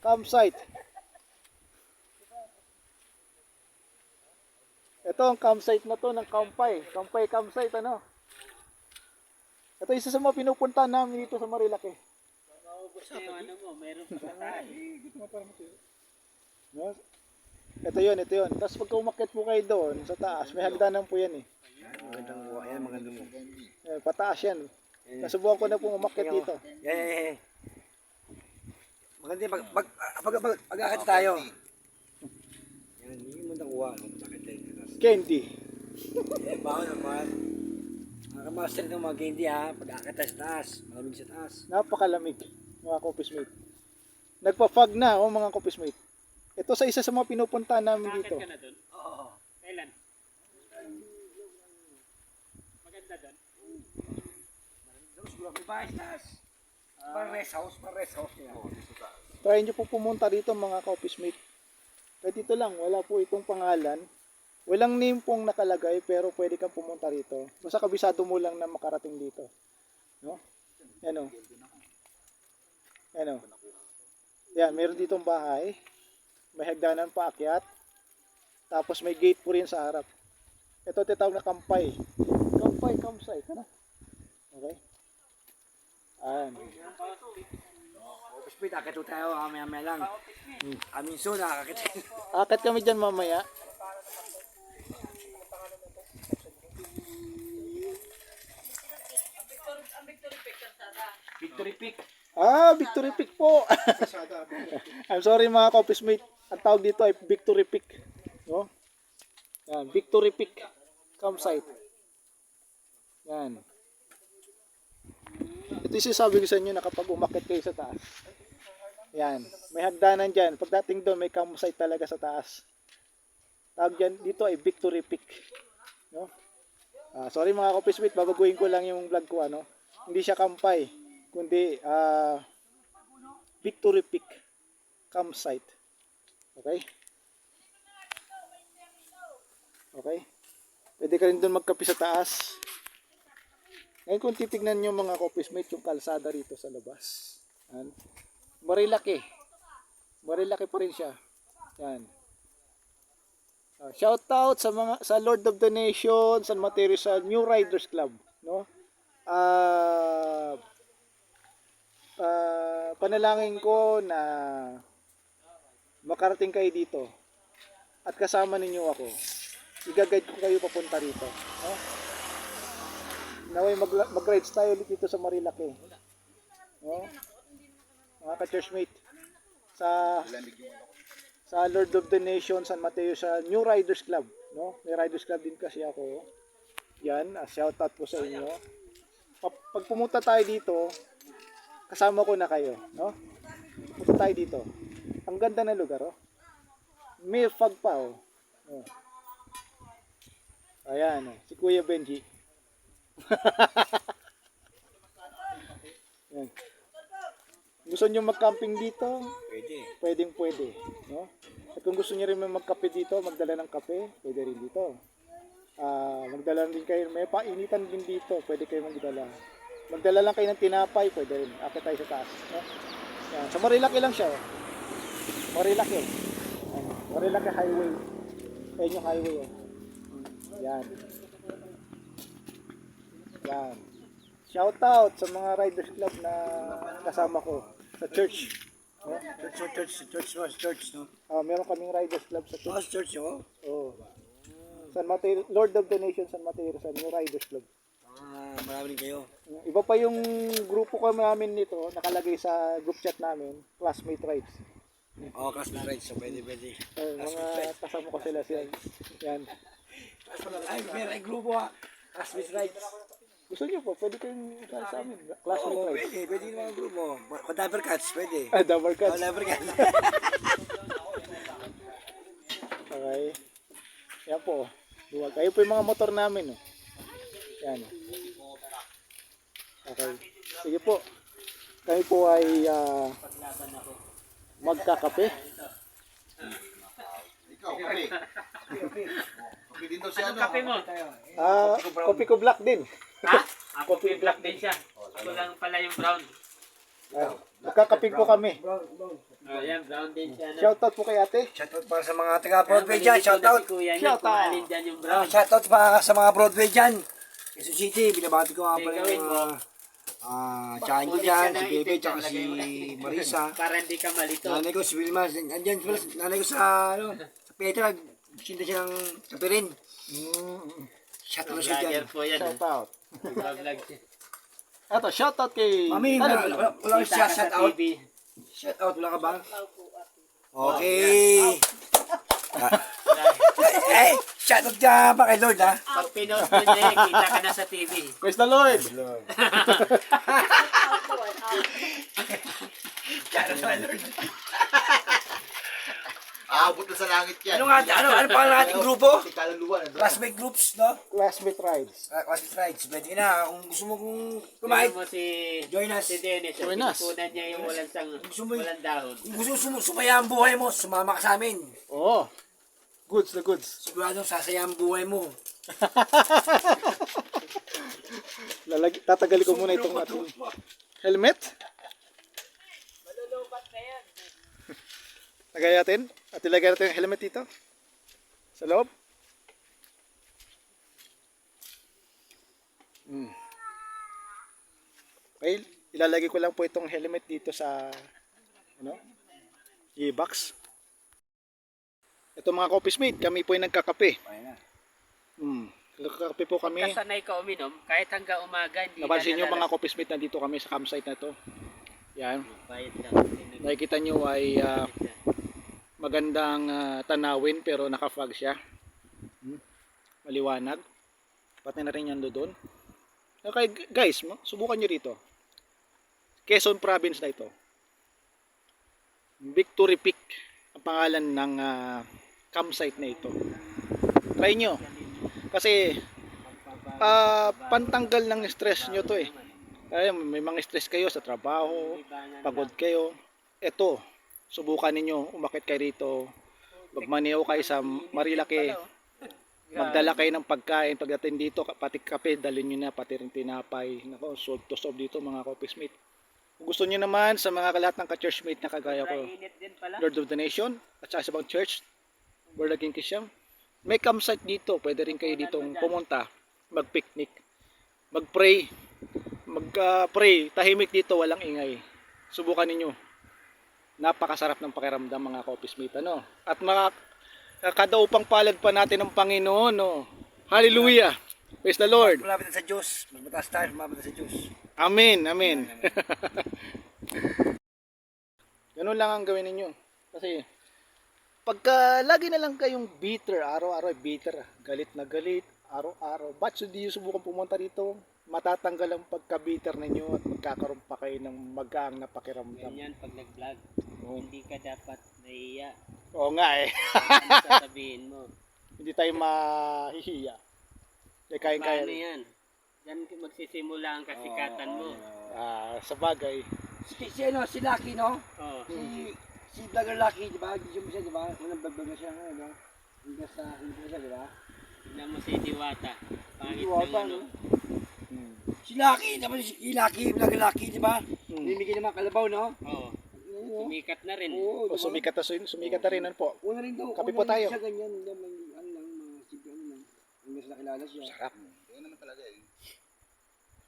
Campsite. Ito ang campsite na to ng Kampay. Kampay campsite, ano? Ito isa sa mga pinupunta namin dito sa Marilake. Maubos na yung ano mo, meron pa tayo. Ito yun. Tapos pagka umakyat po kayo doon sa taas, may hagdanan po yan eh. Magandang mo. Pataas yan. Nasubukan ko na pong umakyat dito. Yeah. Maganda yung pag-akit tayo. Yan, hindi mo nang uwa. Candy. Bawal naman. Nakamaster ng mga candy ha. Pag-akit taas. Malamig sa taas. Napakalamig, mga kopismate. Nagpa-fog na, mga kopismate. Ito sa isa sa mga pinupunta namin dito. Bakit ka na dun? Oo. Kailan? Maganda dun? Para rest house nila. Try nyo po pumunta dito mga ka-office mate. Kahit ito lang, wala po itong pangalan. Walang name pong nakalagay pero pwede kang pumunta rito. Basta kabisado mo lang na makarating dito. No? Yan o. Yan o. Yan, meron ditong bahay. May hagdanan pa akyat. Tapos may gate po rin sa harap. Ito tinatawag na kampay. Kampay, campsite. Ano? Okay. Ayan. Speed, akit tayo maya lang. Amin so, nakakit. Akit kami dyan mamaya. Victory Peak. Victory Peak po. I'm sorry mga ka-office mate. Ang tawag dito ay Victory Peak. No? Yan, Victory Peak campsite. Yan. Ito yung sinasabi ko sa inyo na kapag umakit kayo sa taas. Yan. May hagdanan dyan. Pagdating doon, may campsite talaga sa taas. Tawag dyan, dito ay Victory Peak. No? Sorry mga ka-office mate, babaguhin ko lang yung vlog ko. Ano? Hindi siya kampay, kundi Victory Peak campsite. Okay? Okay? Pwede ka rin doon magkape sa taas. Ngayon kung titignan nyo mga ka-office mate, yung kalsada rito sa labas. Yan. Marilaki. Marilaki pa rin siya. Yan. Shout out sa Lord of the Nations, San Mateo sa New Riders Club, no? Panalangin ko na makarating kayo dito at kasama ninyo ako. I-guide ko kayo papunta rito, no? Naway mag-rides tayo ulit dito sa Marilaki, no? Mga ka-churchmate, sa Lord of the Nations San Mateo sa New Riders Club, no? May Riders Club din kasi ako. Yan, shout out po sa inyo. Pag pumunta tayo dito, kasama ko na kayo, no? Punta tayo dito. Ang ganda ng lugar, oh. May fog pa, oh. Oh. Ayan, oh. Si Kuya Benji. Yan. Gusto nyo mag-camping dito? Pwede. Pwede, no? At kung gusto nyo rin magkape dito, magdala ng kape, pwede rin dito. Magdala din kayo, may painitan din dito, pwede kayo magdala. Magdala lang kayo ng tinapay, pwede rin. Akit tayo sa taas, no? Yan. Sa Marilaki lang siya, oh. Marilaki. Marilaki Highway. Ayan yung highway, oh. Yan. Yan. Shout out sa mga Riders Club na kasama ko sa church. No? Church, no? Meron kaming Riders Club sa church. Church, no? Oh. San Mateo, Lord of the Nations San Mateo sa New Riders Club. Marami rin kayo. Iba pa yung grupo ko namin nito, nakalagay sa group chat namin, Classmate Rides. Classmate rides, so pwede. Mga kasama ko sila siya. Yan. Ay, may grupo Classmate rides. Gusto niyo po, pwede kayong isali sa amin. Classmate Rides. Pwede naman ang grupo. Diaper Cats, pwede. Double cuts. Diaper Cats. Okay. Yan po. Duwag. Kayo po yung mga motor namin. Oh. Yan. Okay. Sige po. Kayo po ay magkakape. Ikaw, kape. Kape din daw si Anong ano. kape mo? Kopi ko black din. Ha? Ako po yung black din siya. Ako lang pala yung brown. Magkakapig po kami. Yan, brown din siya. Shoutout po kay ate. Shoutout para sa mga taga-Broadway dyan. Shoutout. Shoutout. Alin dyan yung brown. Shoutout pa sa mga Broadway dyan. Quezon City, binabati ko nga pala Gawin yung mo. tsahin ko dyan, si Bebe, tsaka si Marisa. Para hindi ka malito. Nanay ko, si Wilma, andyan pala, nanay ko sa Petra, sinta siya ng kape rin. Shoutout siya dyan. Vlogger po yan. Shoutout. Vlog siya. Ito, shoutout kay... Mami, wala siya, shoutout. Shoutout, wala ka ba? Okay. Shoutout dyan pa kay Lord, ha? Pag pinost mo niya, kita ka na sa TV. Praise the Lord! Shoutout kay Lord. Aabot na sa langit yan. Ano pa ang ating grupo? Si Kaluluwa na doon. Classmate groups, no? Classmate rides. Classmate rides. Pwede na. Kung gusto mo kung Tingnan kumain, mo si join us. si Dennis. Join us. Kunan niya yung walang dahon. Kung gusto mo sumaya ang buhay mo, sumama ka sa amin. Oo. Goods na goods. Siguradong sasaya ang buhay mo. Tatagali ko muna itong ating helmet. Malulubat na yan. Lagay natin. At ilagay natin yung helmet dito. Sa loob. Okay. Ilalagay ko lang po itong helmet dito sa e-box. Ito mga coffeesmate, kami po ay nagkakape. Nagkakape po kami. Kasanay ka uminom, kahit hanggang umaga, hindi Napansin nyo ka mga coffeesmate, nandito kami sa campsite na to. Yan. Bayad lang. Nakikita nyo ay magandang tanawin pero naka-fog siya. Maliwanag. Pati na rin yan doon. Okay guys, subukan nyo rito. Quezon Province na ito. Victory Peak ang pangalan ng campsite na ito. Try nyo. Kasi pantanggal ng stress nyo to eh. Ay, may mga stress kayo sa trabaho, pagod kayo. Ito, subukan ninyo, umakit kayo rito, magmaneho kayo sa Marilaki, magdala kayo ng pagkain. Pagdating dito, pati kape, dalhin nyo na, pati rin tinapay. Nako, solve to solve dito mga coffeesmate. Kung gusto nyo naman sa mga lahat ng ka-churchmate na kagaya ko, Init din pala. Lord of the Nation, at sa ibang church, Word of King Kisham, may campsite dito. Pwede rin kayo ditong pumunta, mag-picnic, mag-pray, mag-pray, tahimik dito, walang ingay. Subukan ninyo. Napakasarap ng pakiramdam mga coffeesmate, ano? At kadaupang palad pa natin ng Panginoon, no? Hallelujah! Praise the Lord! Malapit na sa Diyos. Magbatas tayo, malapit na sa Diyos. Amen, amen. Ganun lang ang gawin ninyo. Kasi pagka lagi na lang kayong bitter, araw-araw bitter, galit na galit, araw-araw, ba't hindi nyo subukan pumunta dito? Matatanggal ang pagka-bitter ninyo at magkakaroon pa kayo ng magaang na pakiramdam. Ganyan pag nag-vlog. Hindi ka dapat naiya. Oo nga eh. Ano sasabihin mo? Hindi tayo mahihiya. Kaya kaya. Paano yan? Yan magsisimula ang kasikatan mo. Sa bagay. Si Lucky, no? Oh. Si Vlogger Lucky, di ba? Yung siya, di ba? Unang vlog na siya, no? Hindi siya, di ba? Tignan mo si Diwata. Pangit Diwata, ng ano. no? Si Lucky, naman si Lucky, Vlogger Lucky, di ba? Bibigyan naman kalabaw, no? Oo. Sumikat na rin. Oo, O, sumikat na rin po. una rin daw. Kape una po rin tayo. Siya ganyan, ano lang, mga simple ano lang. Hanggang sa nakilala siya. Sarap. Yun naman talaga eh.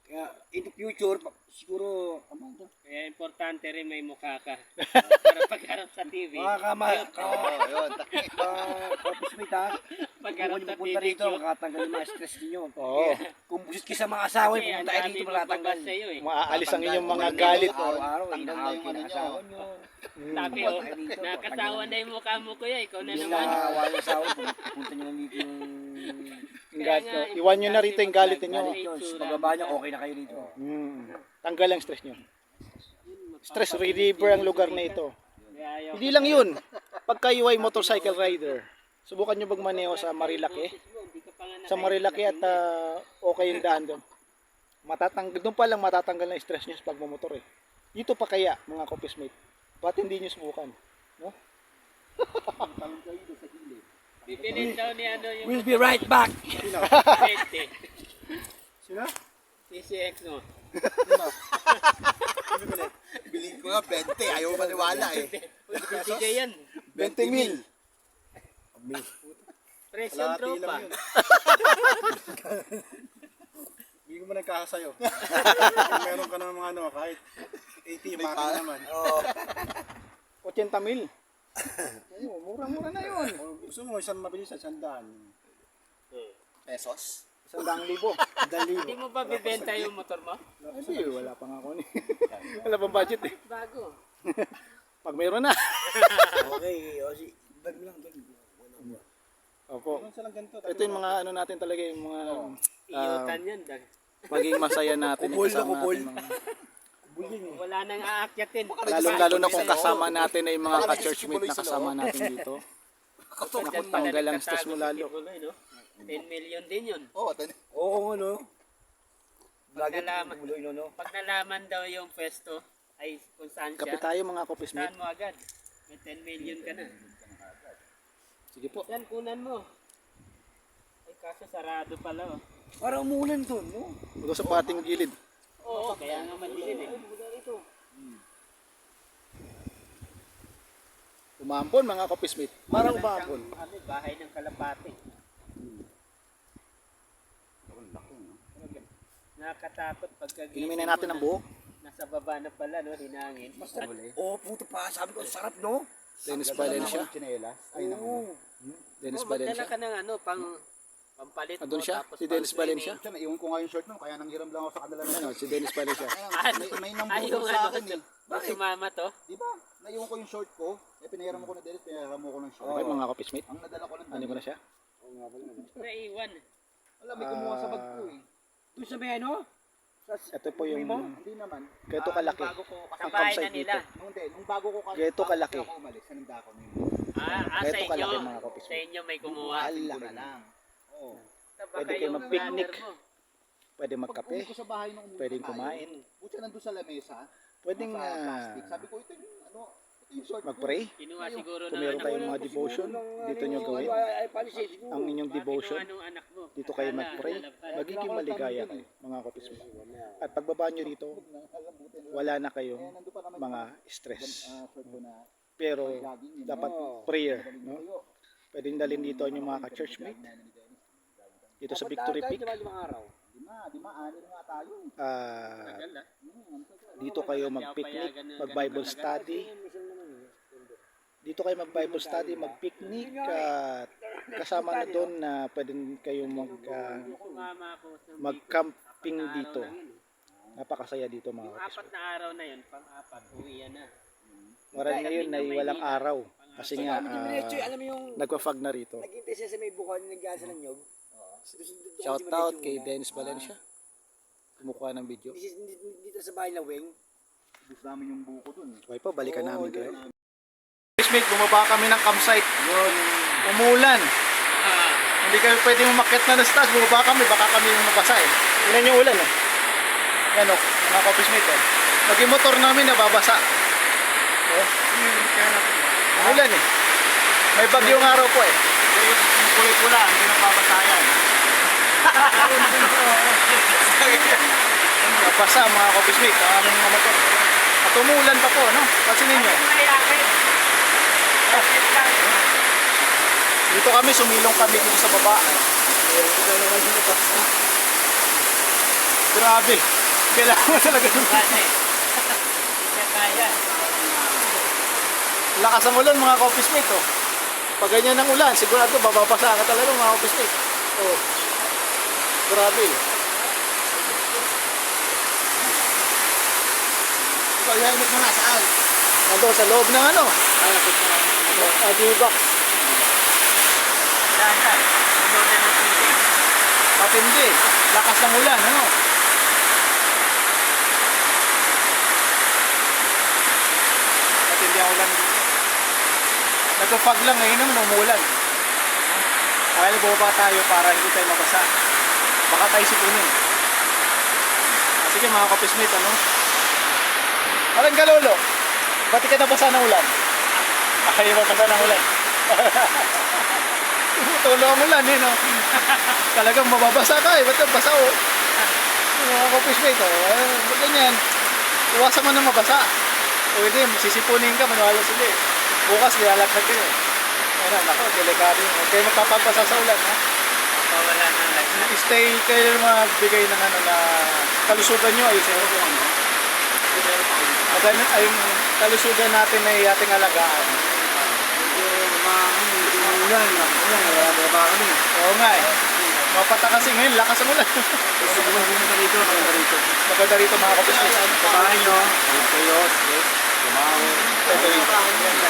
Kaya, in the future, siguro, ano to? Kaya importante rin may mukha ka. Para pagharap sa TV. Yun. Kapusmate ha. Pagharap Kung sa pupunta TV rito, show. makatanggal yung mga stress ninyo. Oo. Kung busit kayo sa mga asawa, Kasi ang pupunta kayo dami dito, magbabas makatanggal. sa'yo eh. Maaalis ang inyong mga galit. Araw-araw, Tanggal na inahawag yung kayo ng ano asawa nyo. nyo. Sabi oh, nakasawa na yung mukha mo kuya. Ikaw na Hindi naman. na awa yung asawa, pupunta nyo lang dito yung Yung galit nyo. Iwan nyo na rito yung galit nyo. galit nyo. Sa pagbaba nyo, okay na kayo dito. Tanggal ang stress nyo. Stress reliever ang lugar na ito. Kaya ayaw. Hindi lang yun. Pagka kayo ay motorcycle rider, subukan nyo magmaneho sa Marilaki. Hindi ka pa nga Sa Marilaki at okay yung daan doon. Doon pa lang matatanggal na yung stress nyo sa pagmamotor eh. Dito pa kaya mga coffeesmate. Ba't hindi nyo subukan? No? Bibilin daw ni ano yung We'll be right back. 20. Sino? PCX mo. Bilhin ko nga 20. Ayaw maniwala eh. DJ yan. 20,000. Presyo tropa. Hindi ko mo nagkakasayo. Kung meron ka ng mga ano, kahit 80, maka naman. 80,000. Oo, mura-mura na yun. O, gusto mo isang mabilis sa 100. Pesos? 100,000. Hindi mo ba bibenta yung motor mo? Hindi, wala pa nga ako ni. Wala pang budget eh. Bago. Pag mayroon na. Okay, o si bag mo lang, bag mo. Opo. Meron silang ganito. Ito yung mga ano natin talaga yung mga Iyutan yan. maging masaya natin. Kubol na Kasama kubol. natin mga- Wala nang aakyatin. Lalo na kung kasama natin ay mga ka-churchmate na kasama natin dito. Tanggal ang stress mo lalo. 10 million din yun. Oo, Oo, ano? Pag nalaman, Tuloy, no? pag nalaman daw yung pwesto ay kung saan Kape siya, tayo mga kopismate. saan mo agad. May 10 million ka na. Sige po. Yan, kunan mo. Ay, kaso sarado pala oh. Parang umulan to, no? Ito sa pating gilid. Oo, kaya nga madilim eh. Umampon mga kopismate. Parang umampon. Ano, bahay ng kalapate. Nakakatakot pagkagising Inumin na natin mo ang buhok. Nasa baba na pala, no? Hinangin. Oo, puto pa. Sabi ko, sarap, no? Dennis Valencia. Ay, Oo. Dennis Magdala Valencia. ka ng ano, pampalit Andun mo, siya? tapos Si Dennis pang-swimming. Valencia? Siya, naiwan ko nga yung short mo, kaya nanghiram lang ako sa kanila. Ano, si Dennis Valencia. May Ay, nambulong yung sa ano, akin eh. Bakit sumama to? Di ba? Naiwan ko yung short ko, pinahiram ko na Dennis, pinahiram mo ko ng short. Okay mga kopismate. Ang nadala ko lang Ano ko na siya? Naiwan. Wala, may kumuha sa bag ko eh. Doon sa may ano? Ito po yung Hindi naman. Ganito kalaki. Bago ko, Sa Ang bahay na campsite nila. dito. nung bago ko Ganito kalaki. ako umalis, sananda ako na yun. Sa Ito inyo. kalaki mga kopis. Sa inyo may kumuha. Wala ka lang. Oo. Baka Pwede kayo yung mag-picnic. brother mo. Pwede magkape. Pag-uwi ko sa bahay nung umuwi Pwedeng tayo, kumain. Buti nandun sa lamesa. Pwedeng nasa plastic. Sabi ko, ito yung ano, ito yung short ko. mag-pray. Kinuha siguro Kung ng meron anak kayong mo. mga devotion, dito nyo gawin. Ay, palisin, siguro. Ang inyong Baka devotion, kinuha nung anak mo. dito kayo Akala, mag-pray. lalabas. Magiging maligaya kayo, mga kopismate. At pagbaba nyo dito, wala na kayong mga stress. Short ko na Pero dapat prayer. No? Pwedeng dalhin dito ang inyong mga ka-churchmate. Dito sa Victory Peak. di ma, ano nga tayo. Tagal, ah. Dito kayo mag-picnic, mag-Bible study. Dito kayo mag-Bible study, mag-picnic at kasama na doon na pwedeng kayong Sumama ako sa mag-camping araw dito. lang yun. Napakasaya dito mga Yung kapatid. 4 na araw na yun, pang-4, uwian na. Marami ngayon na walang araw kasi nga Alam mo yung nagpa-fog na rito. naghintay siya sa may bukan, nag-asa ng nyog. Shout out kay Dennis Valencia. Kumukuha ng video. Dito sa bahay na Weng. Gusto namin yung buko dun. Okay po, balikan namin kayo. Mate, bumaba kami ng campsite. Umulan. Hindi kami pwede umakyat na stag. Bumaba kami, baka kami yung mabasa eh. Tingnan yung ulan eh. Yan o, mga kopismate eh. Naging motor namin nababasa. Oh. Umulan eh. May bagyong araw po eh. Yung kulay pula, hindi na papasayan. Nabasa mga kopismate, ang aming mga motor. At umulan pa po, no? Pansinin nyo. Dito kami, sumilong kami dito sa baba. Grabe. Kailangan mo talaga ng Kasi, hindi kaya. lakas ng ulan mga ka-office mate. Oh. Pag ganyan ng ulan, sigurado bababasa ka talaga mga office mate. Oh. Grabe. Ikaw, helmet mo na, saan? Nandun sa loob ng ano? Adibak. Dahan-dahan. Sunod na ng tubig. Matindi. Lakas ng ulan, ano? Matindi ang ulan. Nagpa-fog lang ngayon naman umulan. Kaya bumaba tayo para hindi tayo mabasa. Baka tayo sipunin. Sige mga kapismate, ano? Alam ka lolo, ba't ka nabasa ng ulan? Ayaw mabasa ng ulan. Tulo ang ulan eh, no? Talagang mababasa ka eh, ba't ka basa o? Mga kapismate, ba't ganyan? Iwasan mo na mabasa. O hindi, sisipunin ka, maniwala sila eh. Bukas, nilalaglag ka eh. Ayun, ako, delikado yun. Huwag kayo magpapabasa sa ulan, ha? Mawala ng laglag. Stay kayo magbigay ng ano na kalusugan nyo ay sa'yo. Maganda ay kalusugan natin ay ating alagaan. Oo nga eh. Mapata kasi ngayon, lakas ang ulan. Maganda rito mga kapisnes. Babae nyo, kayo,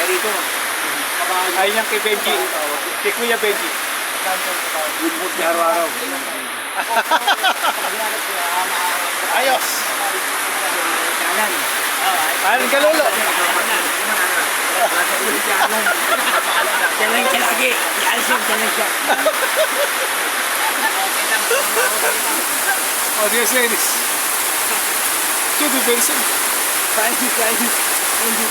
Dito. Ayun yung kay Benji. Kay Kuya Benji. Good niya araw-araw. Ayos. Ayun ka lolo. Diyan lang siya lagi. Si Alison, diyan lang siya. Oh, Dennis, Dennis. Tudo bem, sim. Francis. Hindi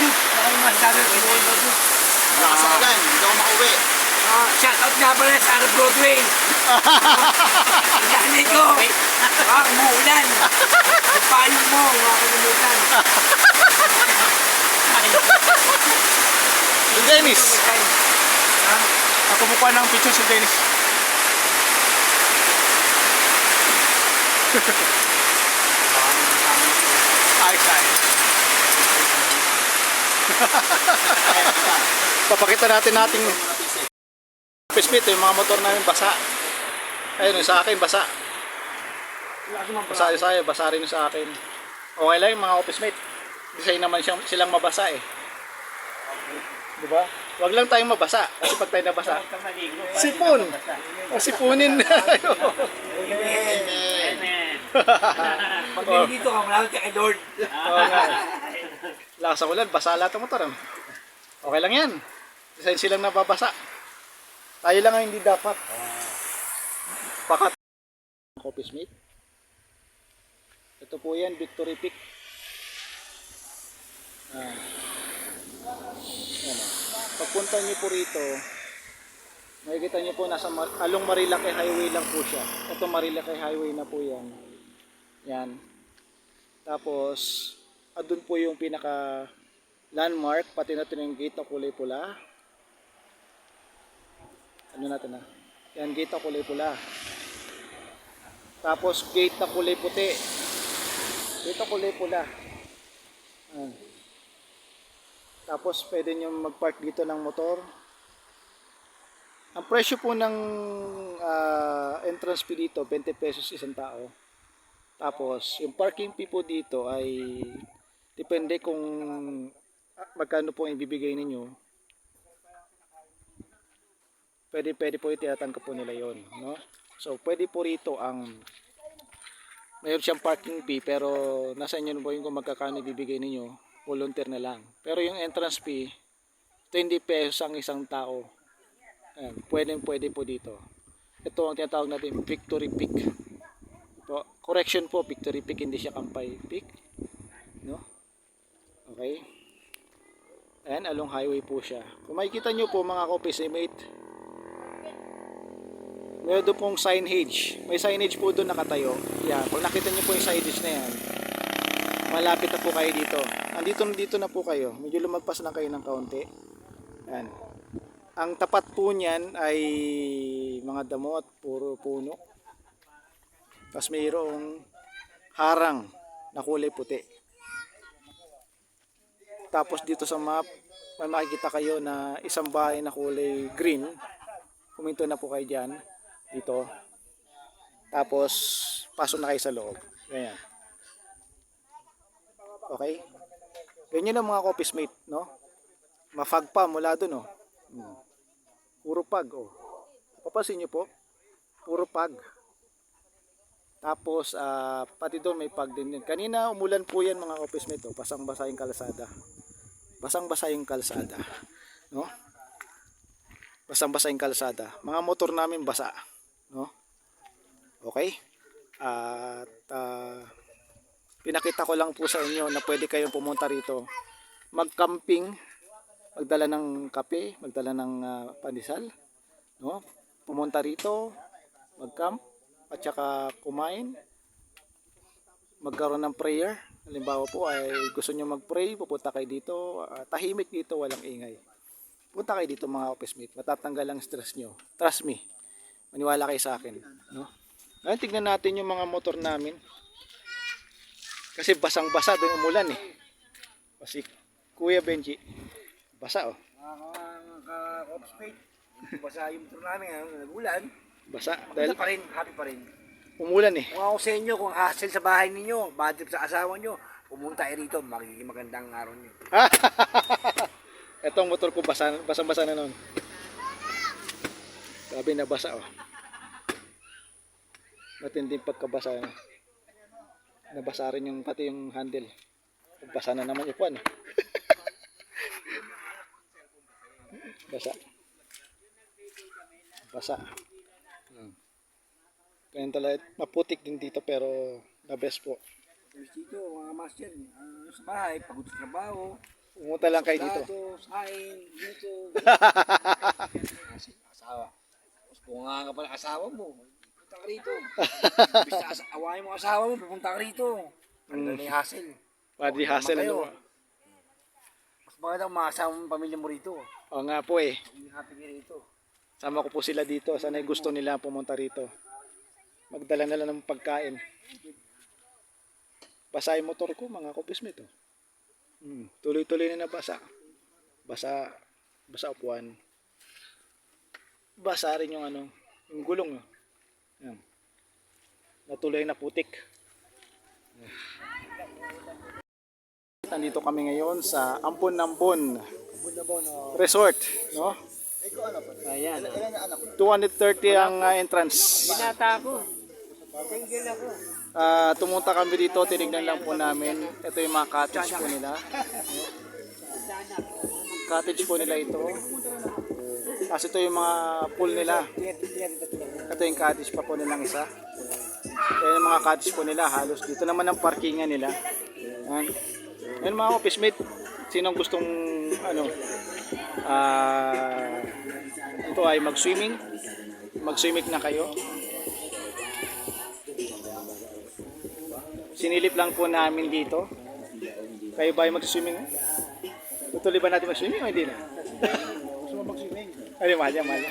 ako masabi ko. Lakas ang ulan, hindi ako makauwi. Shout out nga pala sa Arab Broadway. Nanay ko. Umuulan. Paano mo, mga kalimutan. Si Dennis. Ako mukha ng picture si Dennis. Ayos. Papakita natin office mate, yung mga motor namin basa. Ayun, yung sa akin basa. Basa rin yung sa akin. Okay lang yung mga office mate. Design naman silang mabasa eh. Diba? Wag lang tayong mabasa. Kasi pag tayo nabasa, sipon. O sipunin na. Amen. Pag dito ka, malapit ka kay Lord. Oo nga. Lakas ang ulan, basa lahat ng motor. Ano? Okay lang yan. Design silang nababasa. Tayo lang ang hindi dapat. Pakat. Office mate. Ito po yan, Victory Peak. Yan. Pagpunta niyo po rito, makikita niyo po nasa along Marilake Highway lang po siya. Ito Marilake Highway na po yan. Yan. Tapos, doon po yung pinaka landmark, pati natin yung gate na kulay pula. Ano natin na? Yan, gate na kulay pula. Tapos, gate na kulay puti. Gate na kulay pula. Yan. Tapos, pwede nyo mag-park dito ng motor. Ang presyo po ng entrance fee dito, 20 pesos isang tao. Tapos, yung parking fee po dito ay depende kung magkano po yung ibibigay ninyo. Pwede po itinatanggap po nila yon, no? So, pwede po rito ang mayroon siyang parking fee pero nasa inyo po yung kung magkakano ibibigay ninyo, volunteer na lang. Pero yung entrance fee, 20 pesos ang isang tao. Ayan, pwede po dito. Ito ang tinatawag natin Victory Peak. Po, correction po, Victory Peak, hindi siya Kampay Peak. No? Okay. Ayan, along highway po siya. Kung makikita nyo po mga ka-office mate, meron pong signage. May signage po doon nakatayo. Yan, pag nakita nyo po yung signage na yan, malapit na po kayo dito. Dito na po kayo. Medyo lumagpas lang kayo ng kaunti. Yan. Ang tapat po niyan ay mga damo at puro puno. Tapos mayroong harang na kulay puti. Tapos dito sa map, may makikita kayo na isang bahay na kulay green. Puminto na po kayo dyan. Dito. Tapos, pasok na kayo sa loob. Ganyan. Okay? Ganyan ang mga office mate, no? Mafag pa mula doon, oh. Puro pag, oh. Papansin nyo po, puro pag. Tapos, pati doon may pag din yun. Kanina umulan po yan mga office mate, oh. Basang-basa yung kalsada. Basang-basa yung kalsada. No? Basang-basa yung kalsada. Mga motor namin basa. No? Okay? At pinakita ko lang po sa inyo na pwede kayong pumunta rito. Mag-camping, magdala ng kape, magdala ng pandesal, no? Pumunta rito, mag-camp, at saka kumain, magkaroon ng prayer. Halimbawa po ay gusto nyo mag-pray, pupunta kayo dito, tahimik dito, walang ingay. Punta kayo dito mga office mate, matatanggal ang stress nyo. Trust me, maniwala kayo sa akin. No? Ngayon tignan natin yung mga motor namin. Kasi basang-basa doon umulan eh. Kasi Kuya Benji, basa oh. Mga office mate, basa yung motor namin ngayon, nag-ulan. Basa Dahil dahil pa rin, happy pa rin. umulan eh. Kung ako sa inyo, kung hassle sa bahay ninyo, bad trip sa asawa nyo, pumunta kayo rito, magiging magandang araw nyo. Etong motor ko basang-basa na noon. Grabe na basa oh. Matinding pagkabasa. Nabasa rin yung pati yung handle. Basa na naman yung puwan. Basa. Basa. Kaya talaga, maputik din dito pero the best po. Dito, mga master, sa bahay, pagod sa trabaho, Pumunta lang kayo dito. dito, saing, dito. Asawa. Tapos kung nga ka pala asawa mo, punta ka rito. Basta awayin mo asawa mo, pupunta ka rito. Ano na yung hassle? Padre Hassel, kayo. ano? Mas maganda kung makasama mo yung pamilya mo rito. Oo nga po eh. Hindi happy ka rito. Sama ko po sila dito. Sana'y gusto nila pumunta rito. Magdala na lang ng pagkain. Basa yung motor ko, mga kubismate. Oh. Tuloy-tuloy na nabasa. Basa upuan. Basa rin yung ano, yung gulong. Oh. Yan. Natuloy na putik. Nandito kami ngayon sa Ampon-Nampon Resort, no? Ayan. 230 ang entrance. Binata ako. Single ako. Tumunta kami dito, tinignan lang po namin. Ito yung mga cottage po nila. Cottage po nila ito. Kasi ito yung mga pool nila. Ito yung cottage pa po nilang isa. Ito yung mga cottage po nila halos. Dito naman ang parkingan nila. Yan. Yan mga office mate. Sinong gustong ano ito ay mag-swimming. Mag-swimming na kayo. Sinilip lang po namin dito. Kayo ba ay mag-swimming? Tutuloy ba natin mag-swimming o hindi na? Gusto mo mag-swimming? Ay, mahal yan, mahal.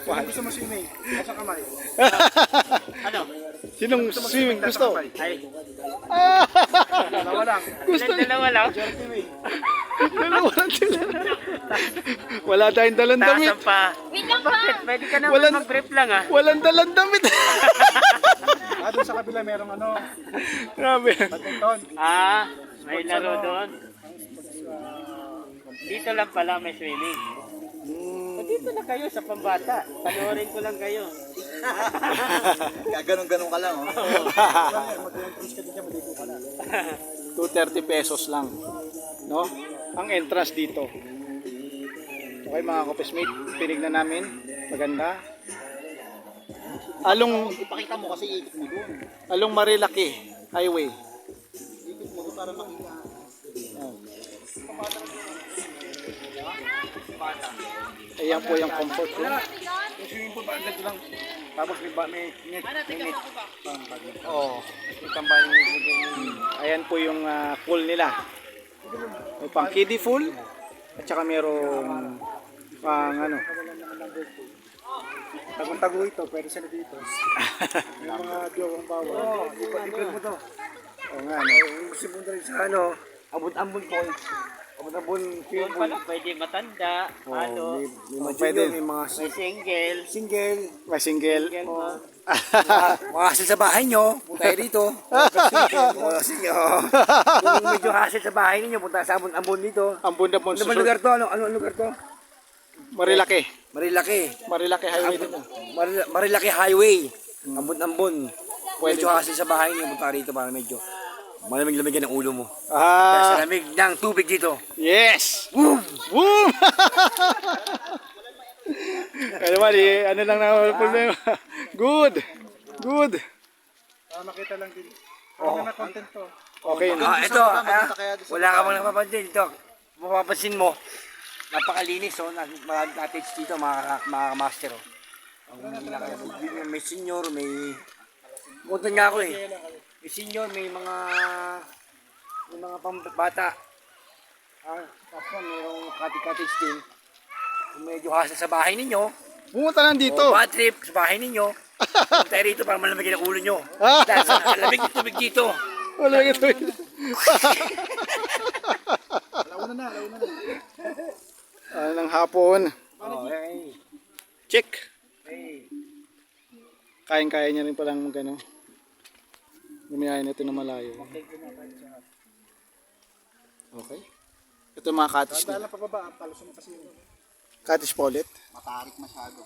Mahal. Gusto mo swimming? Nasa kamay. Ano? Sinong swimming gusto? Ay, Dalawa lang. dalawa lang. Dalawa lang sila. Wala tayong dalang damit. Tasan pa. Bakit? Pwede ka naman Walang- mag-brief lang ah. Walang dalang damit. Doon sa kabila merong ano, Grabe. badminton. May laro doon. Dito lang pala may swimming. Dito na kayo sa pambata. Panoorin ko lang kayo. Ganon-ganon ka lang, oh. Mag-entrance ka din dyan, maligo ka na. 230 pesos lang. No? Ang entrance dito. Okay mga kapesmate, tinignan namin. Maganda. Ipakita mo kasi ikot mo doon. Along Marilaki Highway. Ikot mo doon para makita. Ayan po yung comfort room. Yung swimming pool, parang ganito lang. Tapos may net. Oh. May tambayan Ayan po yung pool nila. May pang kiddie pool at saka merong pang ano. Tagong-tago ito, pwede sila dito. Yung mga jokong bawal. Oo, ikot mo to. Oo nga no. Gusto mo rin sa ano, abot-ambon po. Abot-ambon Doon swimming pool. pala pwede matanda. Ano? May mga Pwede. junior, may mga May single. single. May single. Single mo. Mga hassle sa bahay nyo, punta kayo dito. Mga sinyo. Kung medyo hassle sa bahay ninyo, punta sa ambon dito. Ang bunda po Ano ba lugar to? Ano lugar to? Marilaki. Marilaki. Marilaki Highway dito. Marilaki Highway. Ambon-ambon. Pwede. Medyo hassle sa bahay niyo, punta rito para medyo malamig-lamig ng ulo mo. Sa lamig ng tubig dito. Yes! Boom! Boom! Kaya naman, ano lang na problema. Good! Good! Para makita lang din. Para na content to. Okay na. Ito, wala ka bang napapansin dito. Mapapansin mo, napakalinis, oh. Maraming cottage dito, mga master, oh. May senior, may... Kuntan nga ako, eh. May senior, may mga pambata. Tapos mayroong cottage din. Kung medyo hassle sa bahay ninyo, Pumunta lang dito. o bad trip sa bahay ninyo, punta rito para malamig ang ulo nyo. Dahil sa lamig ng tubig dito. Wala ka ito. Launa na. Ng hapon. Okay. Check. Okay. Kayang-kaya niya rin palang magano. Gumiyahin ito na malayo. Okay. Ito yung mga cottage Dahil na. lang pababa, palos mo kasi yun. Cottage pa ulit. Matarik masyado.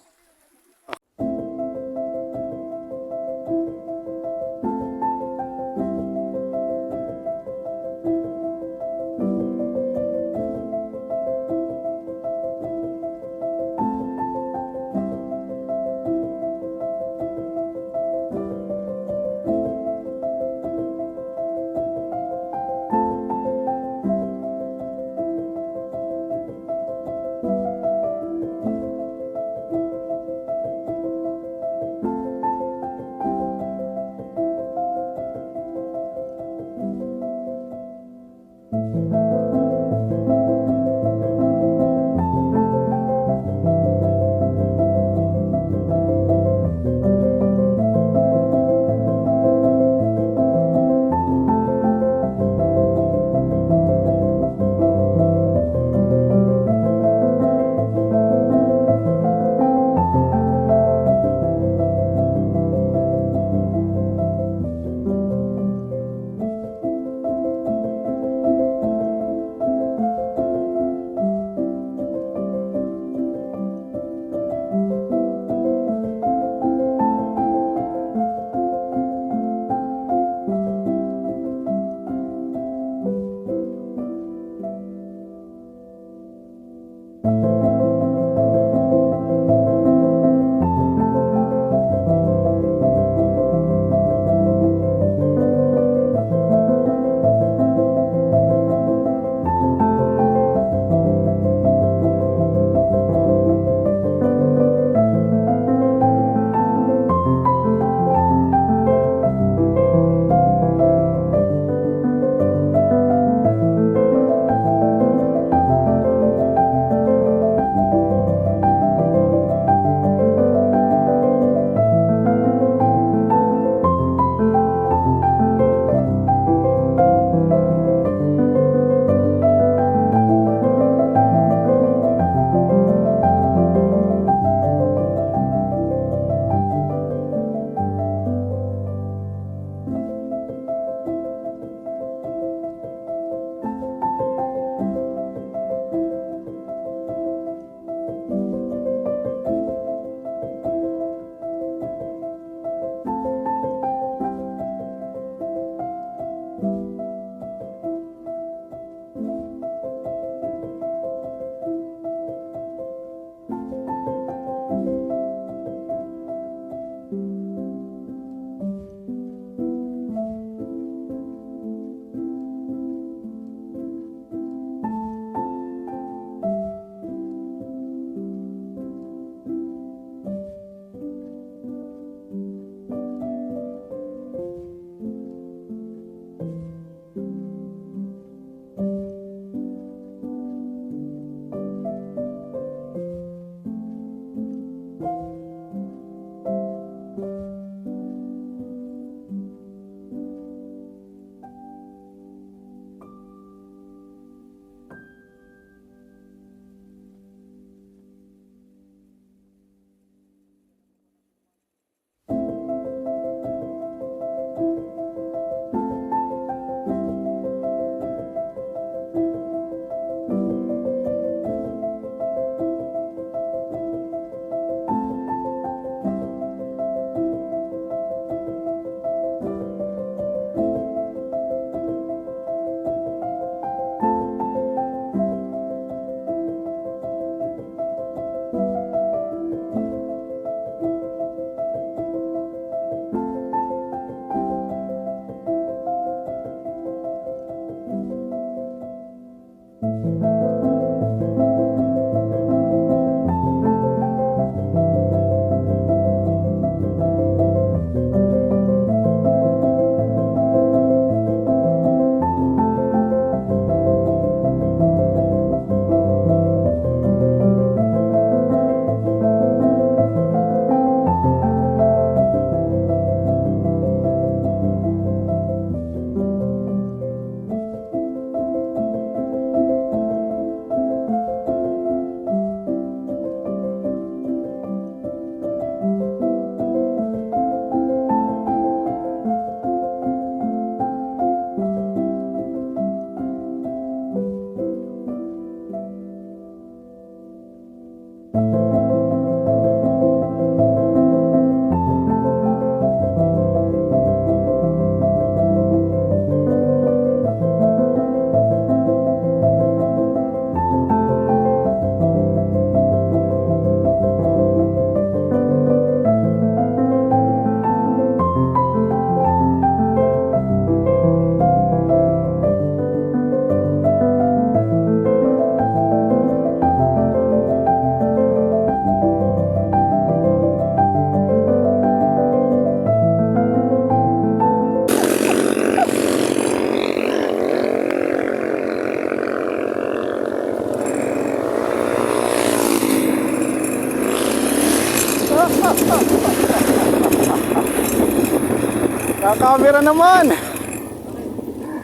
Camera naman.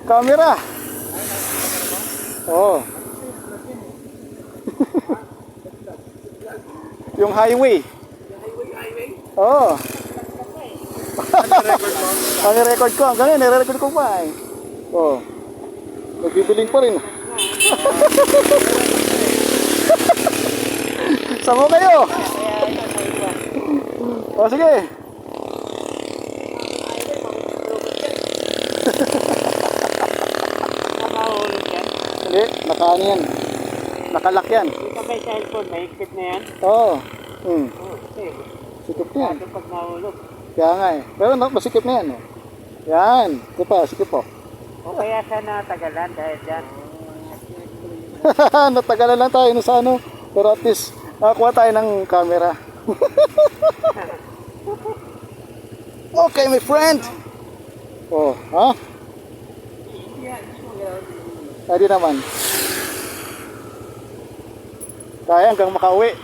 Camera. Oh. Yung highway. Oh. Ang record ko, ang ganyan, nire-record ko pa eh. Oh. Nagbibiling pa rin. Sama kayo. O sige. Nakahulog yan. Hindi, nakaano yan. Nakalak yan. Dito kay cellphone, may higpit na yan. Oo. Oo, kasi Sikip na yan. masyado pag nahulog. Kaya nga eh. Pero masikip na yan. Oh. Yan. Ito pa, sikip po. O kaya siya natagalan dahil dyan. Natagalan lang tayo no, sa ano. Pero at least, nakakuha tayo ng camera. Okay, my friend. Oh, ha? Hindi naman. Kaya hanggang makauwi.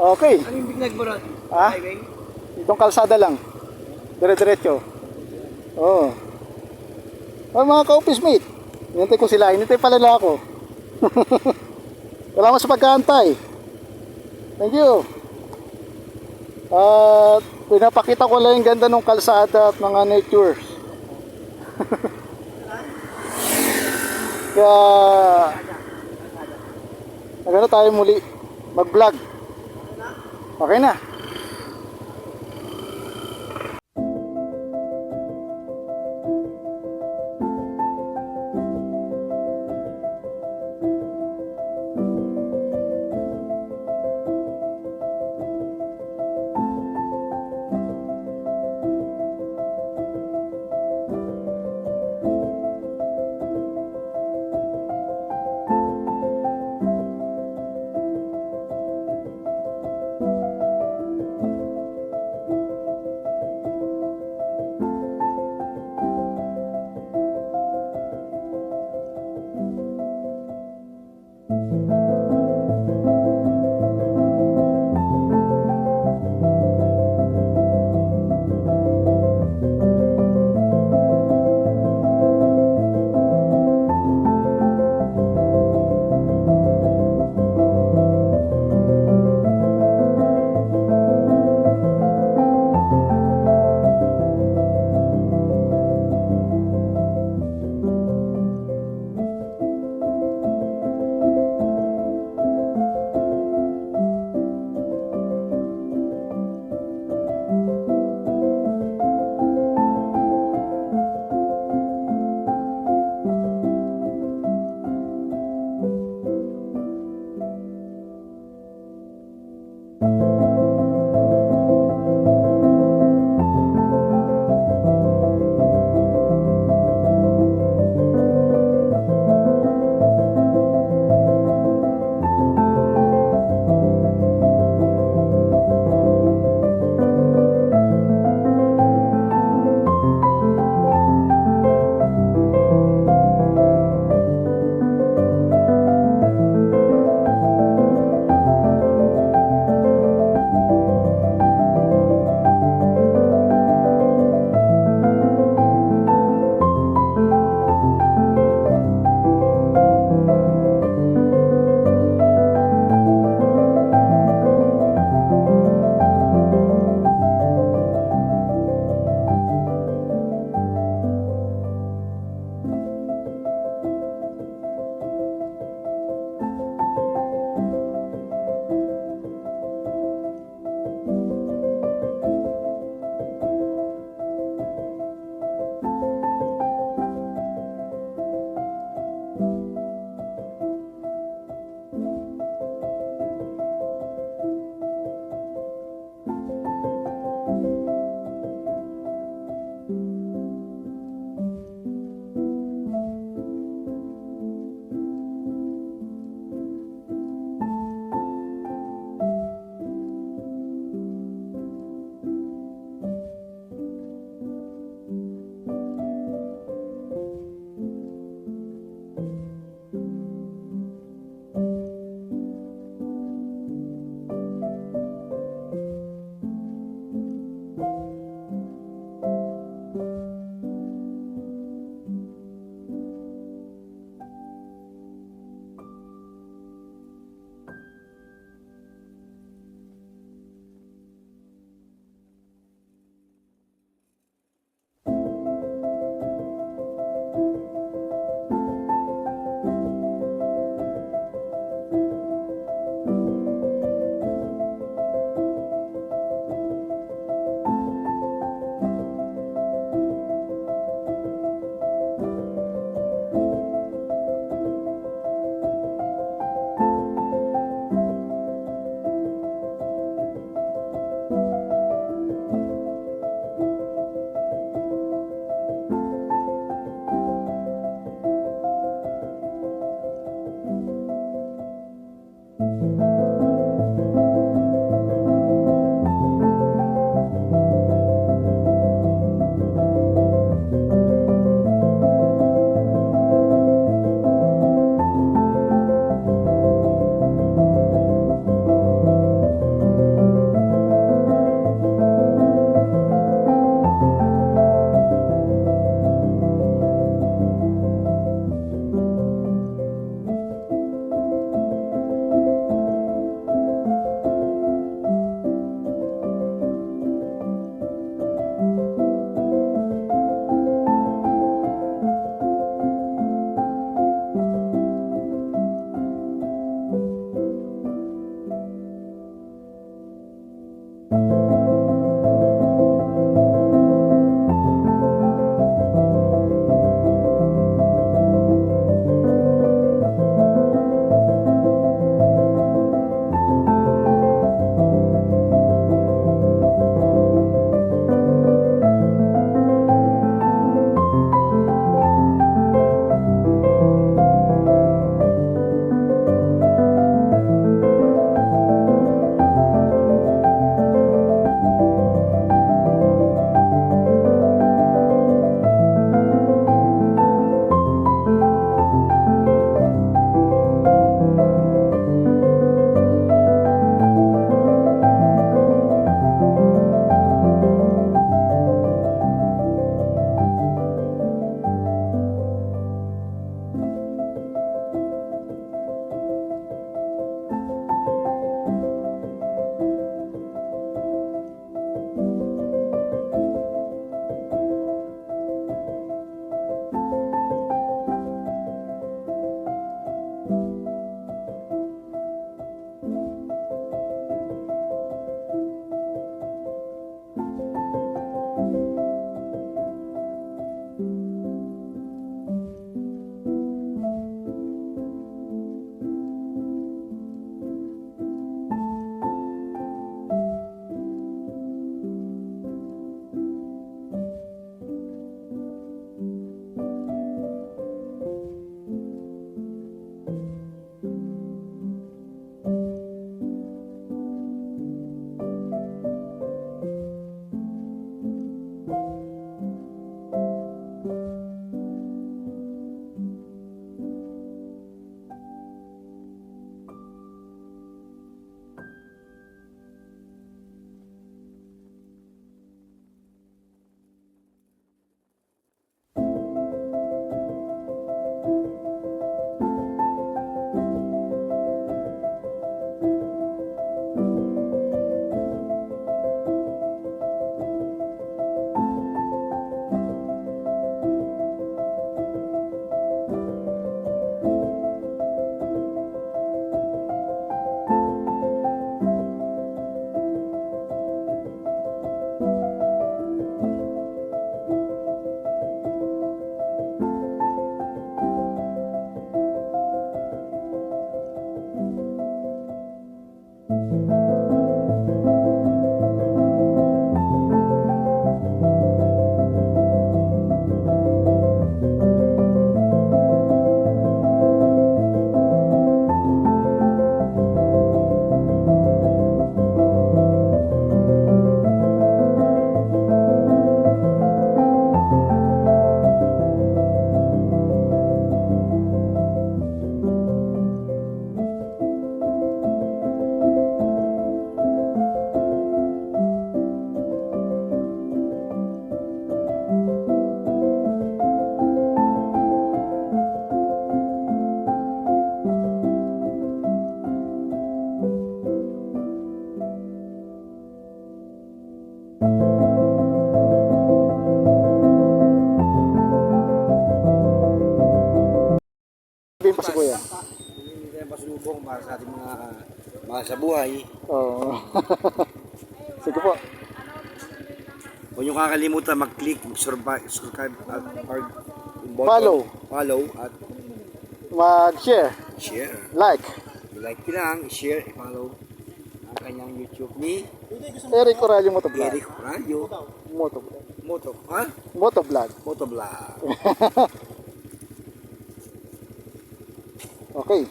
Okay. Ano yung bignag mo ron? Ha? Itong kalsada lang. Dire-diretso. Oo. Oh, mga ka-office mate. Hinintay ko sila. Hinintay pala nila ako. Salamat sa pagkaantay. Thank you. At pinapakita ko lang yung ganda ng kalsada at mga natures. Kaya nagano tayo muli mag-vlog. Okay na. sa ating mga mahal sa buhay. Oo. Sige po. Huwag niyo kakalimutan mag-click, subscribe at follow at Mag-share, share. like. I-like nyo lang, i-share, i-follow ang kanyang YouTube ni Eric Corralio Motovlog. Eric Radio Motovlog. Motovlog. Okay.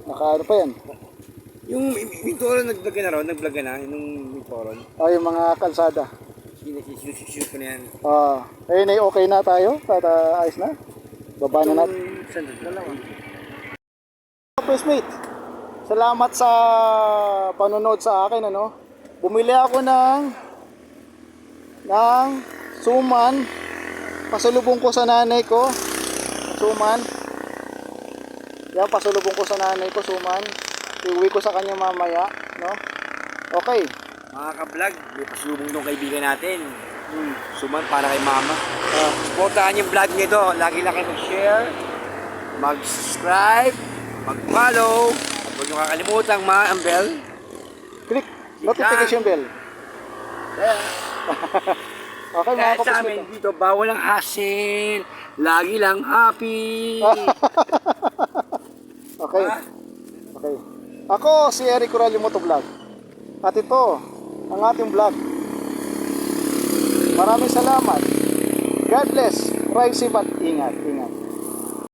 Nakaano pa yan? Yung Mintoron nag-vlog na raw, nag-vlog na yung Mintoron. Yung mga kalsada. Sinushoot ko na yan. Ayun ay okay na tayo. Ayos na. Baba na natin. Saan na? Pressmate, salamat sa panonood sa akin, ano. Bumili ako ng suman. Pasalubong ko sa nanay ko. Suman. Yan, pasalubong ko sa nanay ko, suman. Iuwi ko sa kanya mamaya, no? Okay. Mga ka-vlog, may pasalubong ng kaibigan natin. Suman para kay mama. Supportahan yung vlog nito. Lagi lang kayo mag-share, mag-subscribe, mag-follow. At huwag nyo kakalimutan ang bell. Click notification bell. Okay, mga Dahil sa amin kapatid. dito, bawal ang hassle. Lagi lang happy. Okay. Okay. Ako si Eric Corralio Motovlog. At ito ang ating vlog. Maraming salamat. God bless. Ride safe at ingat.